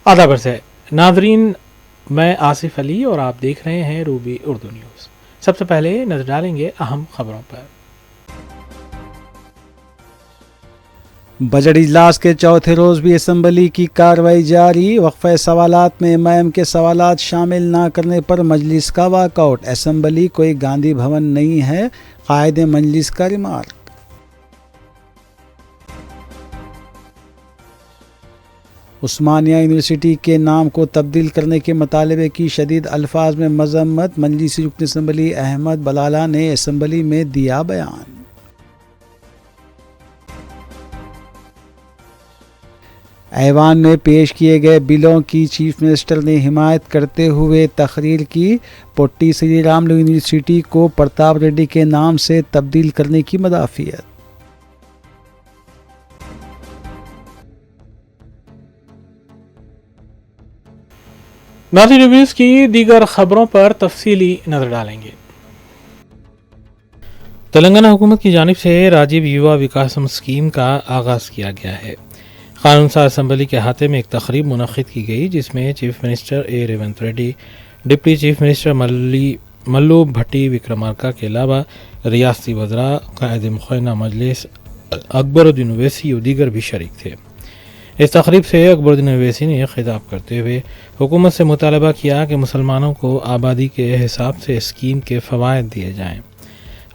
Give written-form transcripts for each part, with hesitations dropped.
आदाब अर्ज़ नाजरीन, मैं आसिफ अली और आप देख रहे हैं रूबी उर्दू न्यूज़। सबसे पहले नजर डालेंगे अहम खबरों पर। बजट इजलास के चौथे रोज़ भी असम्बली की कार्रवाई जारी। वक्फ़े सवालात में एमआईएम के सवालात शामिल ना करने पर मजलिस का वाकआउट। असम्बली कोई गांधी भवन नहीं है, कायदे मजलिस का रिमार्क। उस्मानिया यूनिवर्सिटी के नाम को तब्दील करने के मुतालबे की शदीद अल्फाज में मजम्मत। मजलिसी रुकन असम्बली अहमद बलाला ने असम्बली में दिया बयान। ऐवान में पेश किए गए बिलों की चीफ मिनिस्टर ने हिमायत करते हुए तकरीर की। पोट्टी श्री रामुलु यूनिवर्सिटी को प्रताप रेड्डी के नाम से तब्दील करने की मदाफियत। नाज़रीन, रिव्यूज़ की दीगर खबरों पर तफसीली नजर डालेंगे। तेलंगाना हुकूमत की जानिब से राजीव युवा विकासम स्कीम का आगाज़ किया गया है। कानून साज असम्बली के अहाते में एक तकरीब मुनक़्क़िद की गई, जिसमें chief minister A Revanth Reddy, deputy chief minister Mallu Bhatti Vikramarka के अलावा रियासती वज़रा, कायद मुखैना मजलिस, अकबरुद्दीन ओवैसी और दीगर भी शरीक थे। इस तकरीब से अकबरुद्दीन ओवैसी ने खिताब करते हुए हुकूमत से मुतालबा किया कि मुसलमानों को आबादी के हिसाब से स्कीम के फ़वाइद दिए जाएँ।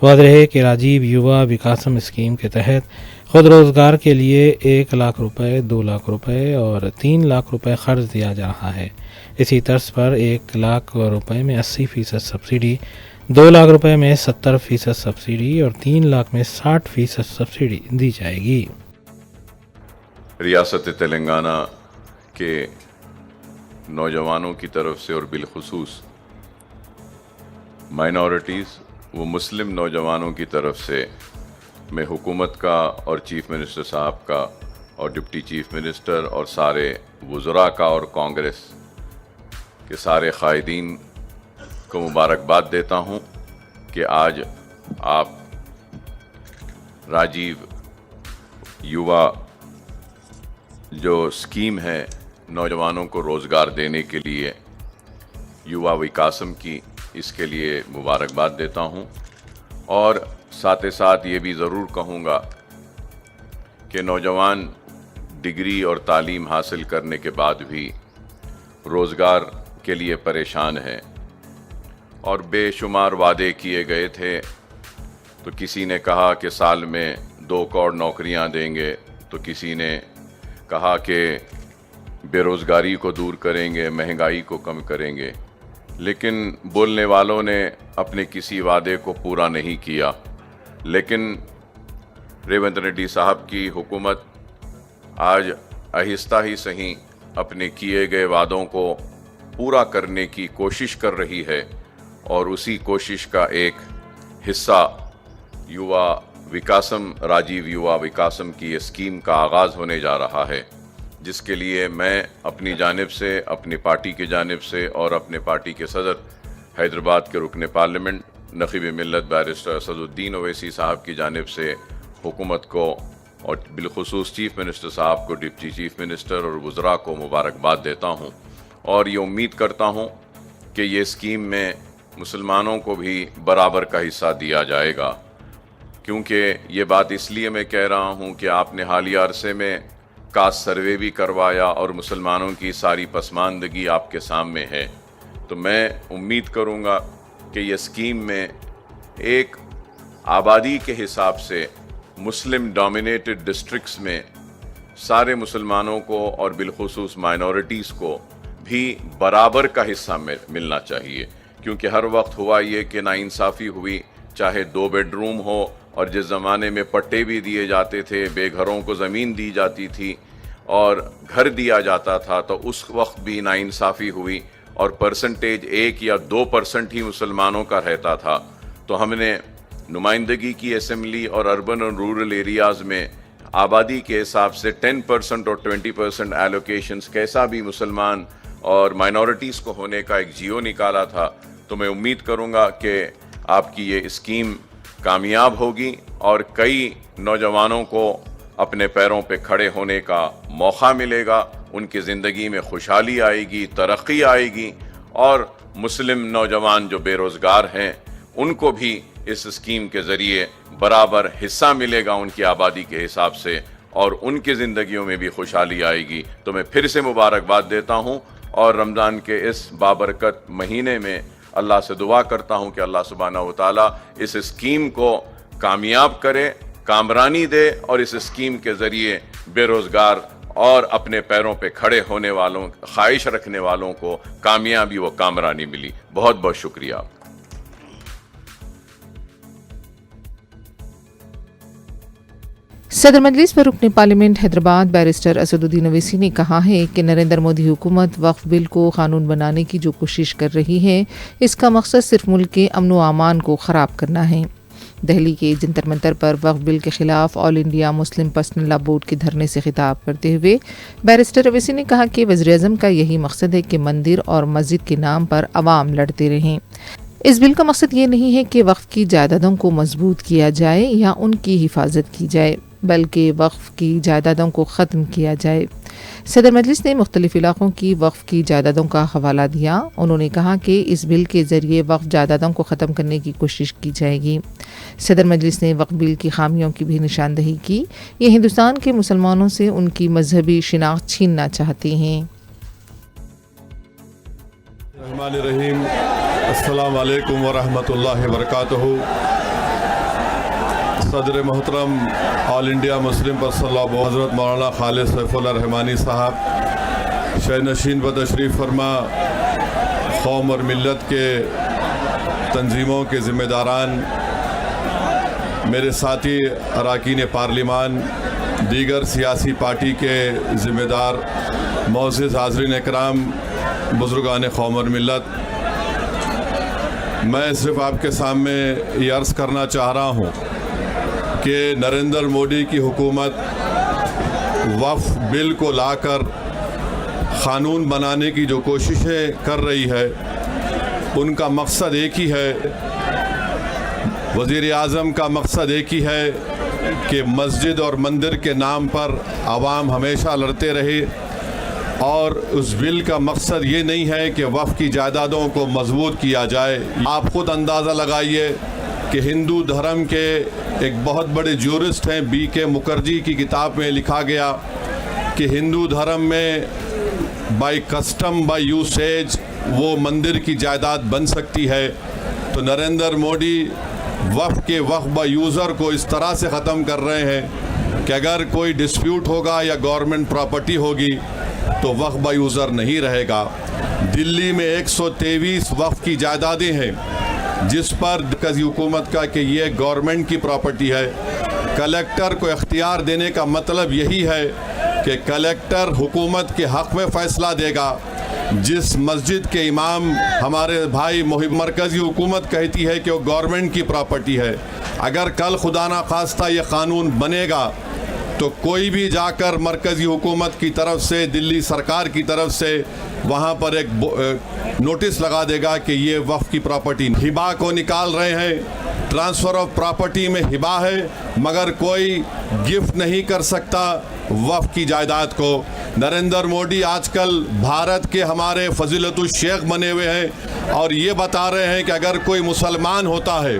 वाज़ेह है कि राजीव युवा विकासम स्कीम के तहत खुद रोज़गार के लिए 1 लाख रुपए, 2 लाख रुपए और 3 लाख रुपए ख़र्च दिया जा रहा है। इसी तर्ज पर 1 लाख रुपए में 80% सब्सिडी, 2 लाख रुपए में 70% सब्सिडी और 3 लाख में 60% सब्सिडी दी जाएगी। रियासत तेलंगाना के नौजवानों की तरफ से और बिलखुसूस माइनॉरिटीज़ व मुस्लिम नौजवानों की तरफ से मैं हुकूमत का और चीफ मिनिस्टर साहब का और डिप्टी चीफ मिनिस्टर और सारे वज़रा का और कांग्रेस के सारे कायदीन को मुबारकबाद देता हूँ कि आज आप राजीव युवा जो स्कीम है नौजवानों को रोज़गार देने के लिए युवा विकासम की, इसके लिए मुबारकबाद देता हूँ। और साथ ही साथ ये भी ज़रूर कहूँगा कि नौजवान डिग्री और तालीम हासिल करने के बाद भी रोज़गार के लिए परेशान हैं और बेशुमार वादे किए गए थे। तो किसी ने कहा कि साल में 2 करोड़ नौकरियां देंगे, तो किसी ने कहा कि बेरोज़गारी को दूर करेंगे, महंगाई को कम करेंगे, लेकिन बोलने वालों ने अपने किसी वादे को पूरा नहीं किया। लेकिन रेवंत रेड्डी साहब की हुकूमत आज आहिस्ता ही सही अपने किए गए वादों को पूरा करने की कोशिश कर रही है और उसी कोशिश का एक हिस्सा युवा विकासम, राजीव युवा विकासम की स्कीम का आगाज़ होने जा रहा है, जिसके लिए मैं अपनी जानिब से, अपनी पार्टी की जानिब से और अपने पार्टी के सदर हैदराबाद के रुकन पार्लियामेंट नक़ीब मिल्लत बैरिस्टर असदुद्दीन ओवैसी साहब की जानिब से हुकूमत को और बिलखुसूस चीफ मिनिस्टर साहब को, डिप्टी चीफ मिनिस्टर और वज़रा को मुबारकबाद देता हूँ। और ये उम्मीद करता हूँ कि ये स्कीम में मुसलमानों को भी बराबर का हिस्सा दिया जाएगा, क्योंकि ये बात इसलिए मैं कह रहा हूँ कि आपने हालिया अरसे में कास्ट सर्वे भी करवाया और मुसलमानों की सारी पसमानदगी आपके सामने है। तो मैं उम्मीद करूँगा कि ये स्कीम में एक आबादी के हिसाब से मुस्लिम डोमिनेटेड डिस्ट्रिक्ट्स में सारे मुसलमानों को और बिलखुसूस माइनॉरिटीज़ को भी बराबर का हिस्सा मिलना चाहिए, क्योंकि हर वक्त हुआ ये कि नाइंसाफ़ी हुई, चाहे 2 बेडरूम हो और जिस ज़माने में पट्टे भी दिए जाते थे, बेघरों को ज़मीन दी जाती थी और घर दिया जाता था, तो उस वक्त भी नाइंसाफ़ी हुई और परसेंटेज 1 या 2% ही मुसलमानों का रहता था। तो हमने नुमाइंदगी की असेंबली और अर्बन और रूरल एरियाज़ में आबादी के हिसाब से 10% और 20% एलोकेशंस कैसा भी मुसलमान और माइनॉरिटीज़ को होने का एक जियो निकाला था। तो मैं उम्मीद करूँगा कि आपकी ये स्कीम कामयाब होगी और कई नौजवानों को अपने पैरों पे खड़े होने का मौका मिलेगा उनकी ज़िंदगी में खुशहाली आएगी, तरक्की आएगी और मुस्लिम नौजवान जो बेरोज़गार हैं उनको भी इस स्कीम के ज़रिए बराबर हिस्सा मिलेगा उनकी आबादी के हिसाब से और उनकी ज़िंदगियों में भी खुशहाली आएगी। तो मैं फिर से मुबारकबाद देता हूँ और रमज़ान के इस बाबरकत महीने में अल्लाह से दुआ करता हूँ कि अल्लाह सुब्हानहू व तआला इस स्कीम को कामयाब करे, कामरानी दे और इस स्कीम के ज़रिए बेरोज़गार और अपने पैरों पे खड़े होने वालों, ख्वाहिश रखने वालों को कामयाबी व कामरानी मिली। बहुत बहुत शुक्रिया। सदर मजलिस में रुकने पार्लियामेंट हैदराबाद बैरिस्टर असदुद्दीन अवैसी ने कहा है कि नरेंद्र मोदी हुकूमत वक्फ बिल को कानून बनाने की जो कोशिश कर रही है, इसका मकसद सिर्फ मुल्क के अमन व अमान को ख़राब करना है। दिल्ली के जंतर मंतर पर वक्फ बिल के खिलाफ all India Muslim personal law board के धरने से खिताब करते हुए बैरिस्टर अवैसी ने कहा कि वज़ीर-ए-आज़म का यही मकसद है कि मंदिर और मस्जिद के नाम पर अवाम लड़ते रहें। इस बिल का मकसद ये नहीं है कि वक्फ की जायदादों को मजबूत किया जाए या उनकी हिफाजत की जाए, बल्कि वक्फ की जायदादों को ख़त्म किया जाए। सदर मजलिस ने मुख्तलिफ इलाक़ों की वक्फ की जायदादों का हवाला दिया। उन्होंने कहा कि इस बिल के ज़रिए वक्फ जायदादों को ख़त्म करने की कोशिश की जाएगी। सदर मजलिस ने वक्फ बिल की खामियों की भी निशानदही की। ये हिंदुस्तान के मुसलमानों से उनकी मजहबी शिनाख्त छीनना चाहते हैं। रहमानिर्रहीम, अस्सलाम वालेकुम व रहमतुल्लाहि व बरकातहू। सदर मोहतरम all India Muslim personal law board हज़रत मौलाना खालिद सैफुल्लाह रहमानी साहब शह नशीन व तशरीफ़ फरमा, कौम और मिल्लत के तंजीमों के ज़िम्मेदारान, मेरे साथी अरकान पार्लिमान, दीगर सियासी पार्टी के ज़िम्मेदार, मोअज़्ज़िज़ हाज़रीन इकराम, बुज़ुर्गान कौम और मिल्लत, मैं सिर्फ आपके सामने ये अर्ज़ करना चाह रहा हूँ कि नरेंद्र मोदी की हुकूमत वक्फ बिल को लाकर क़ानून बनाने की जो कोशिशें कर रही है, उनका मकसद एक ही है। वज़ीर आज़म का मकसद एक ही है कि मस्जिद और मंदिर के नाम पर आवाम हमेशा लड़ते रहे और उस बिल का मकसद ये नहीं है कि वक्फ की जायदादों को मजबूत किया जाए। आप ख़ुद अंदाज़ा लगाइए कि हिंदू धर्म के एक बहुत बड़े ज्यूरिस्ट हैं B.K. मुखर्जी की किताब में लिखा गया कि हिंदू धर्म में बाय कस्टम बाय यूसेज वो मंदिर की जायदाद बन सकती है। तो नरेंद्र मोदी वक्फ बाय यूज़र को इस तरह से ख़त्म कर रहे हैं कि अगर कोई डिस्प्यूट होगा या गवर्नमेंट प्रॉपर्टी होगी तो वक्फ बाय यूज़र नहीं रहेगा। दिल्ली में 123 वक्फ की जायदादें हैं जिस पर मरकज़ी हुकूमत का कि ये गवर्नमेंट की प्रॉपर्टी है। कलेक्टर को इख्तियार देने का मतलब यही है कि कलेक्टर हुकूमत के हक़ में फ़ैसला देगा। जिस मस्जिद के इमाम हमारे भाई मरकज़ी हुकूमत कहती है कि वो गवर्नमेंट की प्रॉपर्टी है, अगर कल खुदा ना खास्ता ये क़ानून बनेगा तो कोई भी जाकर मरकज़ी हुकूमत की तरफ से, दिल्ली सरकार की तरफ से वहाँ पर एक नोटिस लगा देगा कि ये वक्फ की प्रॉपर्टी। हिबा को निकाल रहे हैं, ट्रांसफ़र ऑफ प्रॉपर्टी में हिबा है मगर कोई गिफ्ट नहीं कर सकता वक्फ की जायदाद को। नरेंद्र मोदी आजकल भारत के हमारे फजीलतुल शेख बने हुए हैं और ये बता रहे हैं कि अगर कोई मुसलमान होता है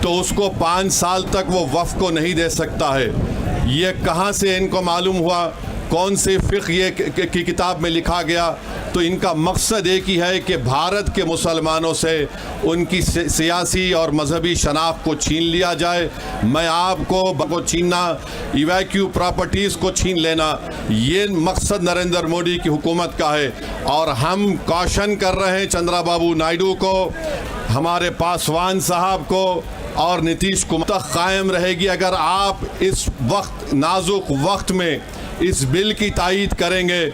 तो उसको 5 साल तक वो वक्फ को नहीं दे सकता है। ये कहाँ से इनको मालूम हुआ, कौन से फ़िक़्ह ये की किताब में लिखा गया? तो इनका मकसद एक ही है कि भारत के मुसलमानों से उनकी सियासी और मजहबी शनाख्त को छीन लिया जाए। मैं आपको छीनना, इवैक्यू प्रॉपर्टीज़ को छीन लेना, ये मकसद नरेंद्र मोदी की हुकूमत का है। और हम कॉशन कर रहे हैं चंद्रबाबू नायडू को, हमारे पासवान साहब को और नीतीश कुमार तक कायम रहेगी अगर आप इस वक्त नाजुक वक्त में इस बिल की तायीद करेंगे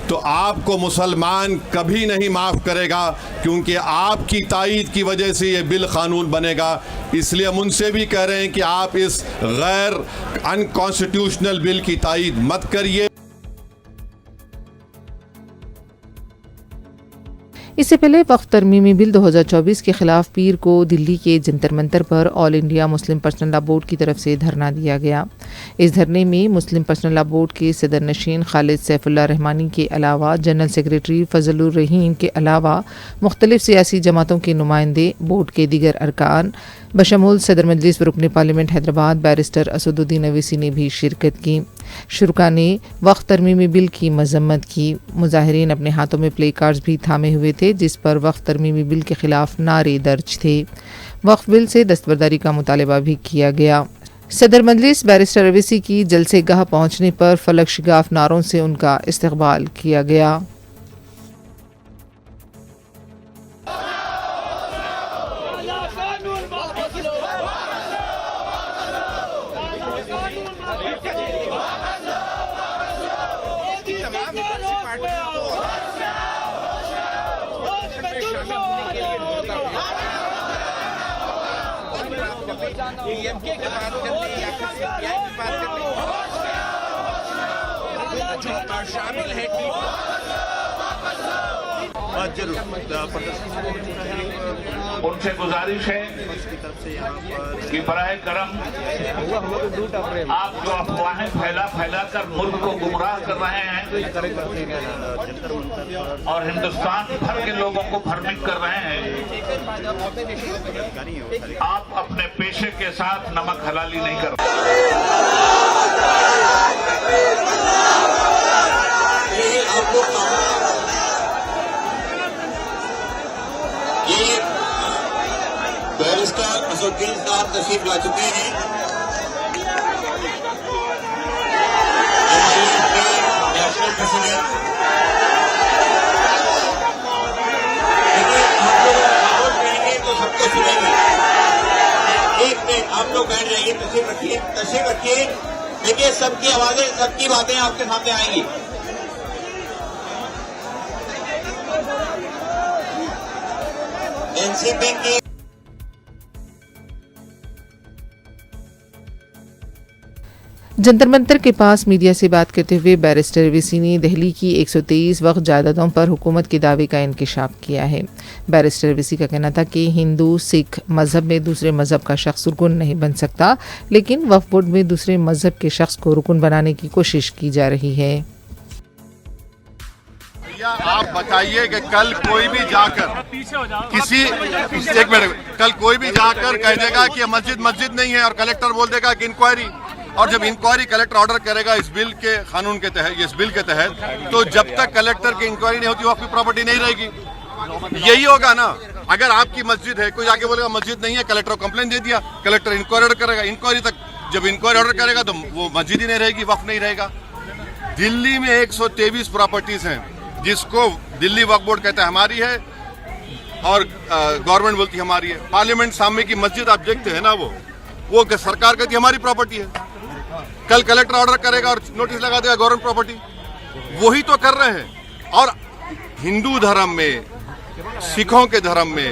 तो आपको मुसलमान कभी नहीं माफ़ करेगा, क्योंकि आपकी तायीद की वजह से ये बिल कानून बनेगा। इसलिए हम उनसे भी कह रहे हैं कि आप इस गैर अनकॉन्स्टिट्यूशनल बिल की तायीद मत करिए। इससे पहले वक्फ तरमीमी बिल 2024 के खिलाफ पीर को दिल्ली के जंतर मंतर पर all India Muslim personal law board की तरफ से धरना दिया गया। इस धरने में मुस्लिम पर्सनल लॉ बोर्ड के सदर नशीन खालिद सैफुल्लाह रहमानी के अलावा जनरल सेक्रेटरी फजलुर रहीम के अलावा मुख्तलिफ सियासी जमातों के नुमाइंदे, बोर्ड के दीगर अरकान बशमूल सदर मजलिस व रुकन पार्लियामेंट हैदराबाद बैरिस्टर असदुद्दीन अवैसी ने भी शिरकत की। शुरा ने वक्फ तरमीमी बिल की मजम्मत की। मुजाहिरीन अपने हाथों में प्ले कार्ड्स भी थामे हुए थे जिस पर वक्फ तरमीमी बिल के खिलाफ नारे दर्ज थे। वक्फ बिल से दस्तबरदारी का मुतालबा भी किया गया। सदर मजलिस बैरिस्टर अवैसी की जलसे गाह पहुँचने पर फलक शिगाफ नारों से उनका इस्तकबाल किया गया। शामिल है उनसे गुजारिश है कि बराए करम आप जो अफवाहें फैला कर मुल्क को गुमराह कर रहे हैं और हिंदुस्तान भर के लोगों को भ्रमित कर रहे हैं, आप अपने पेशे के साथ नमक हलाली नहीं कर रहे। बैरिस्टर असदुद्दीन साहब तशरीफ ला चुके हैं। नेशनल प्रेसिडेंट तो सबको सुनेंगे। एक मिनट आप लोग बैठ जाइए, तशरीफ रखिए। देखिए सबकी आवाजें, सबकी बातें आपके सामने आएंगी। एनसीपी की जंतर मंतर के पास मीडिया से बात करते हुए बैरिस्टर अवैसी ने दिल्ली की 123 वक्फ जायदादों पर हुकूमत के दावे का इंकशाफ किया है। बैरिस्टर अवैसी का कहना था कि हिंदू सिख मजहब में दूसरे मजहब का शख्स रुकन नहीं बन सकता, लेकिन वक्फ बोर्ड में दूसरे मजहब के शख्स को रुकन बनाने की कोशिश की जा रही है। आप बताइए कि कल कोई भी जाकर कल कोई भी जाकर कह देगा कि मस्जिद नहीं है और कलेक्टर बोल देगा कि इंक्वायरी, और जब इंक्वायरी कलेक्टर ऑर्डर करेगा इस बिल के कानून के तहत, इस बिल के तहत, तो जब तक कलेक्टर की इंक्वायरी नहीं होती वक्फ की प्रॉपर्टी नहीं रहेगी। यही होगा ना। अगर आपकी मस्जिद है, कोई आगे बोलेगा मस्जिद नहीं है, कलेक्टर को कंप्लेन दे दिया, कलेक्टर इंक्वायरी ऑर्डर करेगा, इंक्वायरी तक जब इंक्वायरी ऑर्डर करेगा तो वो मस्जिद ही नहीं रहेगी, वक्फ नहीं रहेगा। दिल्ली में 123 प्रॉपर्टीज हैं जिसको दिल्ली वक्फ बोर्ड कहता है हमारी है और गवर्नमेंट बोलती है हमारी है। पार्लियामेंट सामने की मस्जिद आप देखते हैं ना, वो सरकार कहती है हमारी प्रॉपर्टी है। कल कलेक्टर ऑर्डर करेगा और नोटिस लगा देगा गवर्नमेंट प्रॉपर्टी। वही तो कर रहे हैं। और हिंदू धर्म में, सिखों के धर्म में,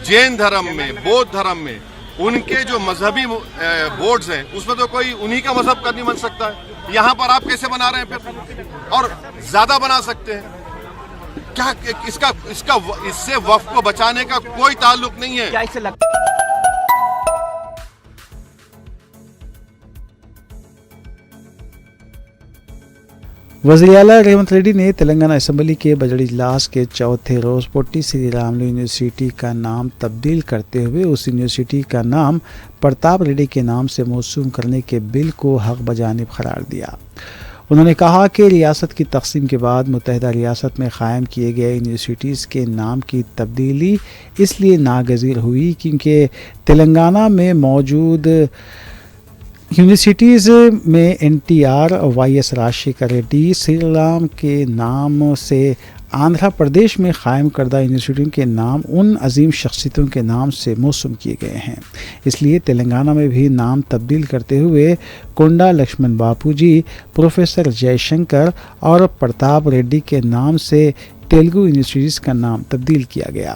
जैन धर्म में, बौद्ध धर्म में उनके जो मजहबी बोर्ड्स हैं उसमें तो कोई उन्हीं का मजहब का नहीं बन सकता है। यहाँ पर आप कैसे बना रहे हैं फिर, और ज्यादा बना सकते हैं क्या? इससे वक्फ को बचाने का कोई ताल्लुक नहीं है। क्या इससे वज़ीर आला रेवंत रेड्डी ने तेलंगाना असेंबली के बजट इजलास के चौथे रोज पोट्टी श्री रामुलु यूनिवर्सिटी का नाम तब्दील करते हुए उस यूनिवर्सिटी का नाम प्रताप रेड्डी के नाम से मौसूम करने के बिल को हक बजानिब करार दिया। उन्होंने कहा कि रियासत की तकसीम के बाद मुत्तहिदा रियासत में क़ायम किए गए यूनिवर्सिटीज़ के नाम की तब्दीली इसलिए नागज़ीर हुई क्योंकि तेलंगाना में मौजूद यूनिवर्सिटीज़ में NTR, YS राजशेखर रेड्डी, श्रीराम के नाम से आंध्र प्रदेश में क़ायम करदा यूनिवर्सिटियों के नाम उन अजीम शख्सियतों के नाम से मौसूम किए गए हैं। इसलिए तेलंगाना में भी नाम तब्दील करते हुए कोंडा लक्ष्मण बापूजी, प्रोफेसर जयशंकर और प्रताप रेड्डी के नाम से तेलुगु यूनिवर्सिटीज़ का नाम तब्दील किया गया।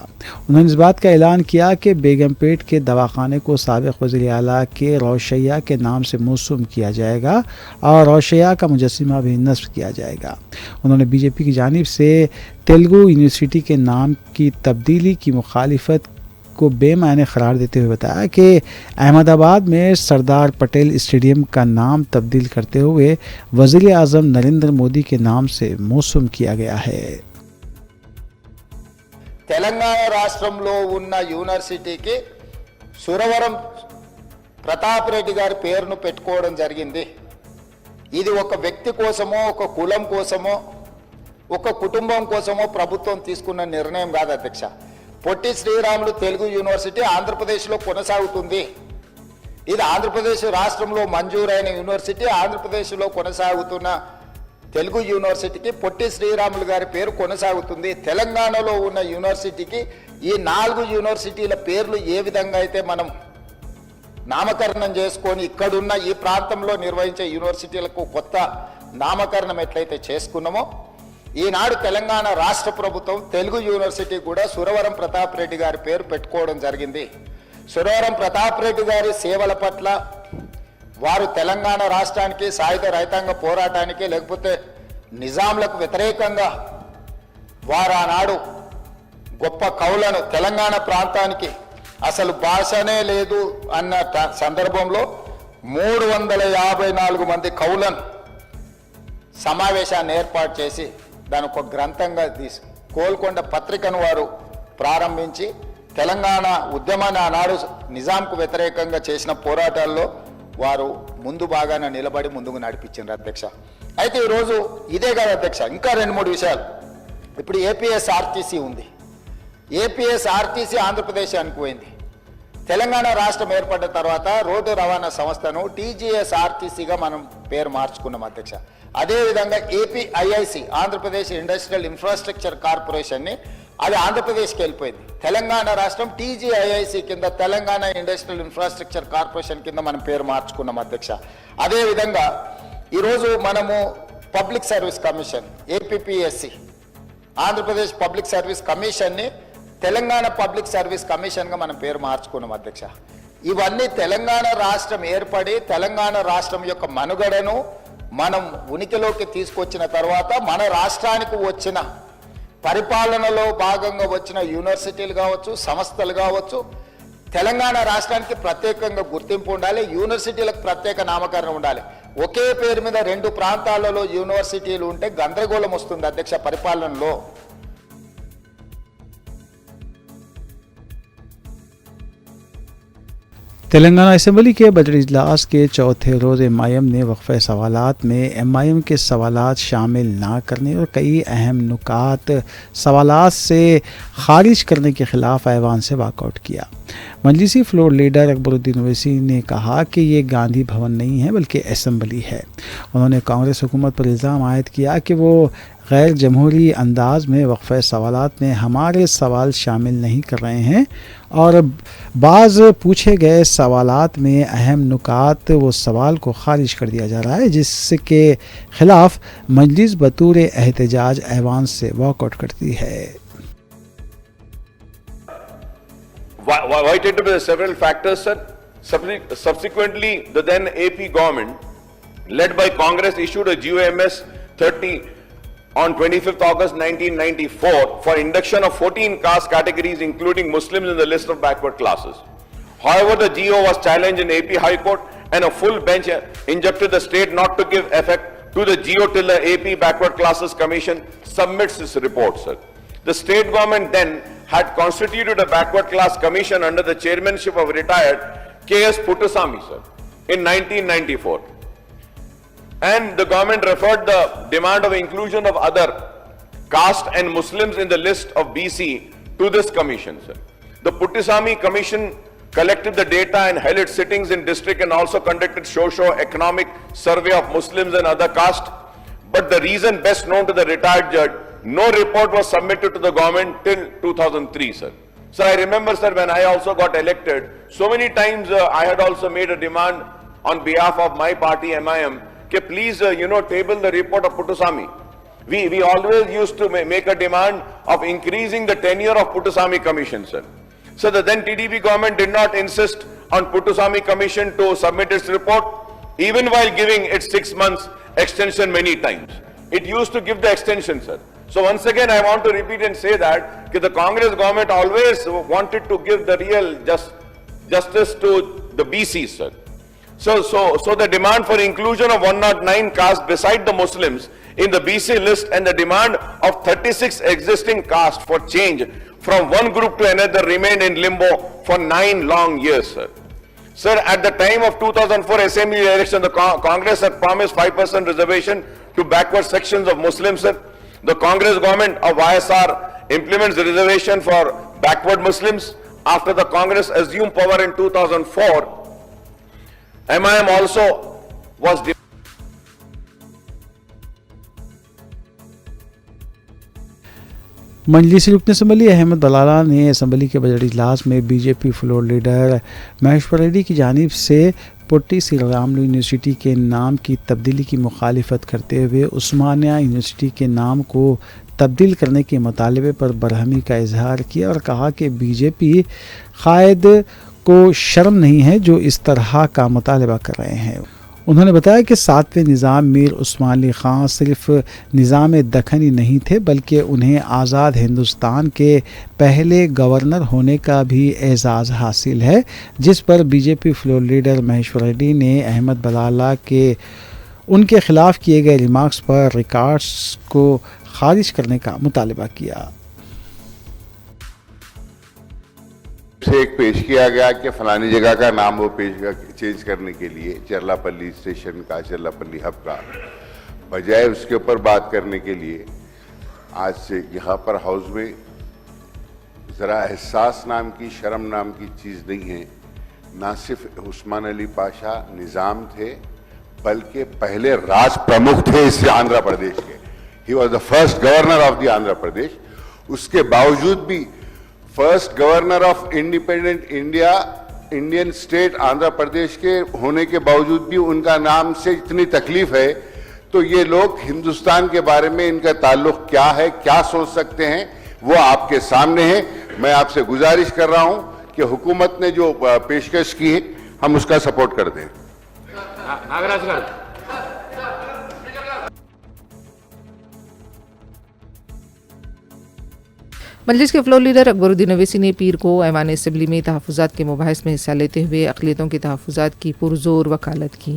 उन्होंने इस बात का ऐलान किया कि बेगमपेट के दवाखाने को साबिक़ वज़ीर आला के रोशैया के नाम से मौसूम किया जाएगा और रोशैया का मुजस्सिमा भी नस्ब किया जाएगा। उन्होंने बीजेपी की जानिब से तेलुगु यूनिवर्सिटी के नाम की तब्दीली की मुखालिफत को बेमाने करार देते हुए बताया कि अहमदाबाद में सरदार पटेल स्टेडियम का नाम तब्दील करते हुए वज़ीर आज़म नरेंद्र मोदी के नाम से मौसूम किया गया है। తెలంగాణ రాష్ట్రంలో ఉన్న యూనివర్సిటీకి సురవరం ప్రతాప్ రెడ్డి గారి పేరును పెట్టుకోవడం జరిగింది. ఇది ఒక వ్యక్తి కోసమో ఒక కులం కోసమో ఒక కుటుంబం కోసమో ప్రభుత్వం తీసుకున్న నిర్ణయం కాదు అధ్యక్ష. పొట్టి శ్రీరాములు తెలుగు యూనివర్సిటీ ఆంధ్రప్రదేశ్లో కొనసాగుతుంది. ఇది ఆంధ్రప్రదేశ్ రాష్ట్రంలో మంజూరైన యూనివర్సిటీ. ఆంధ్రప్రదేశ్లో కొనసాగుతున్న తెలుగు యూనివర్సిటీకి పొట్టి శ్రీరాములు గారి పేరు కొనసాగుతుంది. తెలంగాణలో ఉన్న యూనివర్సిటీకి ఈ 4 యూనివర్సిటీల పేర్లు ఏ విధంగా అయితే మనం నామకరణం చేసుకొని ఇక్కడున్న ఈ ప్రాంతంలో నిర్వహించే యూనివర్సిటీలకు కొత్త నామకరణం ఎట్లయితే చేసుకున్నామో ఈనాడు తెలంగాణ రాష్ట్ర ప్రభుత్వం తెలుగు యూనివర్సిటీ కూడా సురవరం ప్రతాప్ రెడ్డి గారి పేరు పెట్టుకోవడం జరిగింది. సురవరం ప్రతాప్ రెడ్డి గారి సేవల పట్ల వారు తెలంగాణ రాష్ట్రానికి సాయుధ రైతాంగ పోరాటానికి లేకపోతే నిజాంలకు వ్యతిరేకంగా వారు ఆనాడు గొప్ప కవులను తెలంగాణ ప్రాంతానికి అసలు భాషనే లేదు అన్న సందర్భంలో 354 మంది కవులను సమావేశాన్ని ఏర్పాటు చేసి దాని ఒక గ్రంథంగా తీసి కోల్కొండ పత్రికను వారు ప్రారంభించి తెలంగాణ ఉద్యమాన్ని ఆనాడు నిజాంకు వ్యతిరేకంగా చేసిన పోరాటాల్లో వారు ముందు భాగాన నిలబడి ముందుకు నడిపించారు అధ్యక్ష. అయితే ఈరోజు ఇదే కాదు అధ్యక్ష, ఇంకా 2-3 విషయాలు. ఇప్పుడు ఏపీఎస్ఆర్టీసీ ఉంది. ఏపీఎస్ఆర్టీసీ ఆంధ్రప్రదేశ్ అనుకుపోయింది. తెలంగాణ రాష్ట్రం ఏర్పడ్డ తర్వాత రోడ్డు రవాణా సంస్థను టీజీఎస్ఆర్టీసీగా మనం పేరు మార్చుకున్నాం అధ్యక్ష. అదేవిధంగా ఏపీఐఐసి ఆంధ్రప్రదేశ్ ఇండస్ట్రియల్ ఇన్ఫ్రాస్ట్రక్చర్ కార్పొరేషన్ని అది ఆంధ్రప్రదేశ్కి వెళ్ళిపోయింది. తెలంగాణ రాష్ట్రం టీజీఐఐసి కింద తెలంగాణ ఇండస్ట్రియల్ ఇన్ఫ్రాస్ట్రక్చర్ కార్పొరేషన్ కింద మనం పేరు మార్చుకున్నాం అధ్యక్ష. అదేవిధంగా ఈరోజు మనము public service commission APPSC Andhra Pradesh public service కమిషన్ని Telangana public service కమిషన్గా మనం పేరు మార్చుకున్నాం అధ్యక్ష. ఇవన్నీ తెలంగాణ రాష్ట్రం ఏర్పడి తెలంగాణ రాష్ట్రం యొక్క మనుగడను మనం ఉనికిలోకి తీసుకొచ్చిన తర్వాత మన రాష్ట్రానికి వచ్చిన పరిపాలనలో భాగంగా వచ్చిన యూనివర్సిటీలు కావచ్చు, సంస్థలు కావచ్చు, తెలంగాణ రాష్ట్రానికి ప్రత్యేకంగా గుర్తింపు ఉండాలి. యూనివర్సిటీలకు ప్రత్యేక నామకరణం ఉండాలి. ఒకే పేరు మీద 2 ప్రాంతాలలో యూనివర్సిటీలు ఉంటే గందరగోళం వస్తుంది అధ్యక్ష పరిపాలనలో. तेलंगाना असेंबली के बजट इजलास के चौथे रोज़ एमआईएम ने वक्फे सवालात में एमआईएम के सवालात शामिल ना करने और कई अहम नुकात सवालात से खारिज करने के ख़िलाफ़ ऐवान से वॉकआउट किया। मजलिसी फ्लोर लीडर अकबरुद्दीन ओवैसी ने कहा कि ये गांधी भवन नहीं है बल्कि असेंबली है। उन्होंने कांग्रेस हुकूमत पर इल्ज़ाम आयद किया कि वो गैर जमहूरी अंदाज में वक्फे सवालात में हमारे सवाल शामिल नहीं कर रहे हैं और बाज़ पूछे गए सवालात में अहम नुकात वो सवाल को खारिज कर दिया जा रहा है, जिसके ख़िलाफ़ मजलिस बतौर एहतजाज ऐवान से वॉकआउट करती है। Why by several factors, sir. Subsequently, the then AP government, led by Congress, issued a GOMS 30 on 25th August 1994 for induction of 14 caste categories, including Muslims, in the list of backward classes. However, the GO was challenged in AP High Court, and a full bench injuncted the state not to give effect to the GO till the AP Backward Classes Commission submits its report, sir. The state government then had constituted a backward class commission under the chairmanship of retired K.S. Puttasamy, sir, in 1994. And the government referred the demand of inclusion of other caste and Muslims in the list of BC to this commission, sir. The Puttasamy Commission collected the data and held its sittings in district and also conducted socio-economic survey of Muslims and other caste. But the reason best known to the retired judge, no report was submitted to the government till 2003, sir. Sir, I remember, sir, when I also got elected, so many times I had also made a demand on behalf of my party, MIM, okay, please, table the report of Puttasamy. We always used to make a demand of increasing the tenure of Puttaswamy Commission, sir. So the then TDP government did not insist on Puttaswamy Commission to submit its report, even while giving its 6 months extension many times. It used to give the extension, sir. So once again, I want to repeat and say that the Congress government always wanted to give the real justice to the BCs, sir. So the demand for inclusion of 109 castes beside the Muslims in the BC list and the demand of 36 existing castes for change from one group to another remained in limbo for 9 long years, sir. Sir, at the time of 2004 Assembly election, the Congress had promised 5% reservation to backward sections of Muslims, sir. The Congress government of YSR implements the reservation for backward Muslims. After the Congress assumed power in 2004, MIM also was मजलिस रुकन assembly Ahmad Balala ने assembly के budget इजलास में BJP floor leader Maheshwar Reddy की जानिब से putty Shri Ramulu university के नाम की तब्दीली की मुखालिफत करते हुए उस्मानिया यूनिवर्सिटी के नाम को तब्दील करने के मुतालबे पर बरहमी का इजहार किया और कहा कि बीजेपी कायद को शर्म नहीं है जो इस तरह का मुतालबा कर रहे हैं। उन्होंने बताया कि 7वें निज़ाम मीर उस्मान अली ख़ान सिर्फ निज़ाम दक्कन ही नहीं थे बल्कि उन्हें आज़ाद हिंदुस्तान के पहले गवर्नर होने का भी एजाज़ हासिल है, जिस पर BJP floor leader Maheshwar Reddy ने अहमद बलाला के उनके ख़िलाफ़ किए गए रिमार्क्स पर रिकॉर्ड्स को खारिज करने का मुतालबा किया। से एक पेश किया गया कि फलानी जगह का नाम वो चेंज करने के लिए चरलापल्ली स्टेशन का, चरलापल्ली हब का, बजाय उसके ऊपर बात करने के लिए आज से यहाँ पर हाउस में ज़रा एहसास नाम की, शर्म नाम की चीज़ नहीं है। ना सिर्फ उस्मान अली पाशा निज़ाम थे बल्कि पहले राज प्रमुख थे इस आंध्र प्रदेश के। He was the first governor of the Andhra Pradesh. उसके बावजूद भी first governor of independent India, Indian state Andhra Pradesh के होने के बावजूद भी उनका नाम से इतनी तकलीफ है, तो ये लोग हिंदुस्तान के बारे में इनका ताल्लुक क्या है, क्या सोच सकते हैं, वो आपके सामने है। मैं आपसे गुजारिश कर रहा हूं कि हुकूमत ने जो पेशकश की है हम उसका सपोर्ट कर दें। मजलिस के फ्लोर लीडर अकबरुद्दीन अवैसी ने पीर को ऐवान असम्बली में तहफ़्फ़ुज़ात के मुबाहिस में हिस्सा लेते हुए अक़लियतों के तहफ़्फ़ुज़ात की पुरज़ोर वकालत की।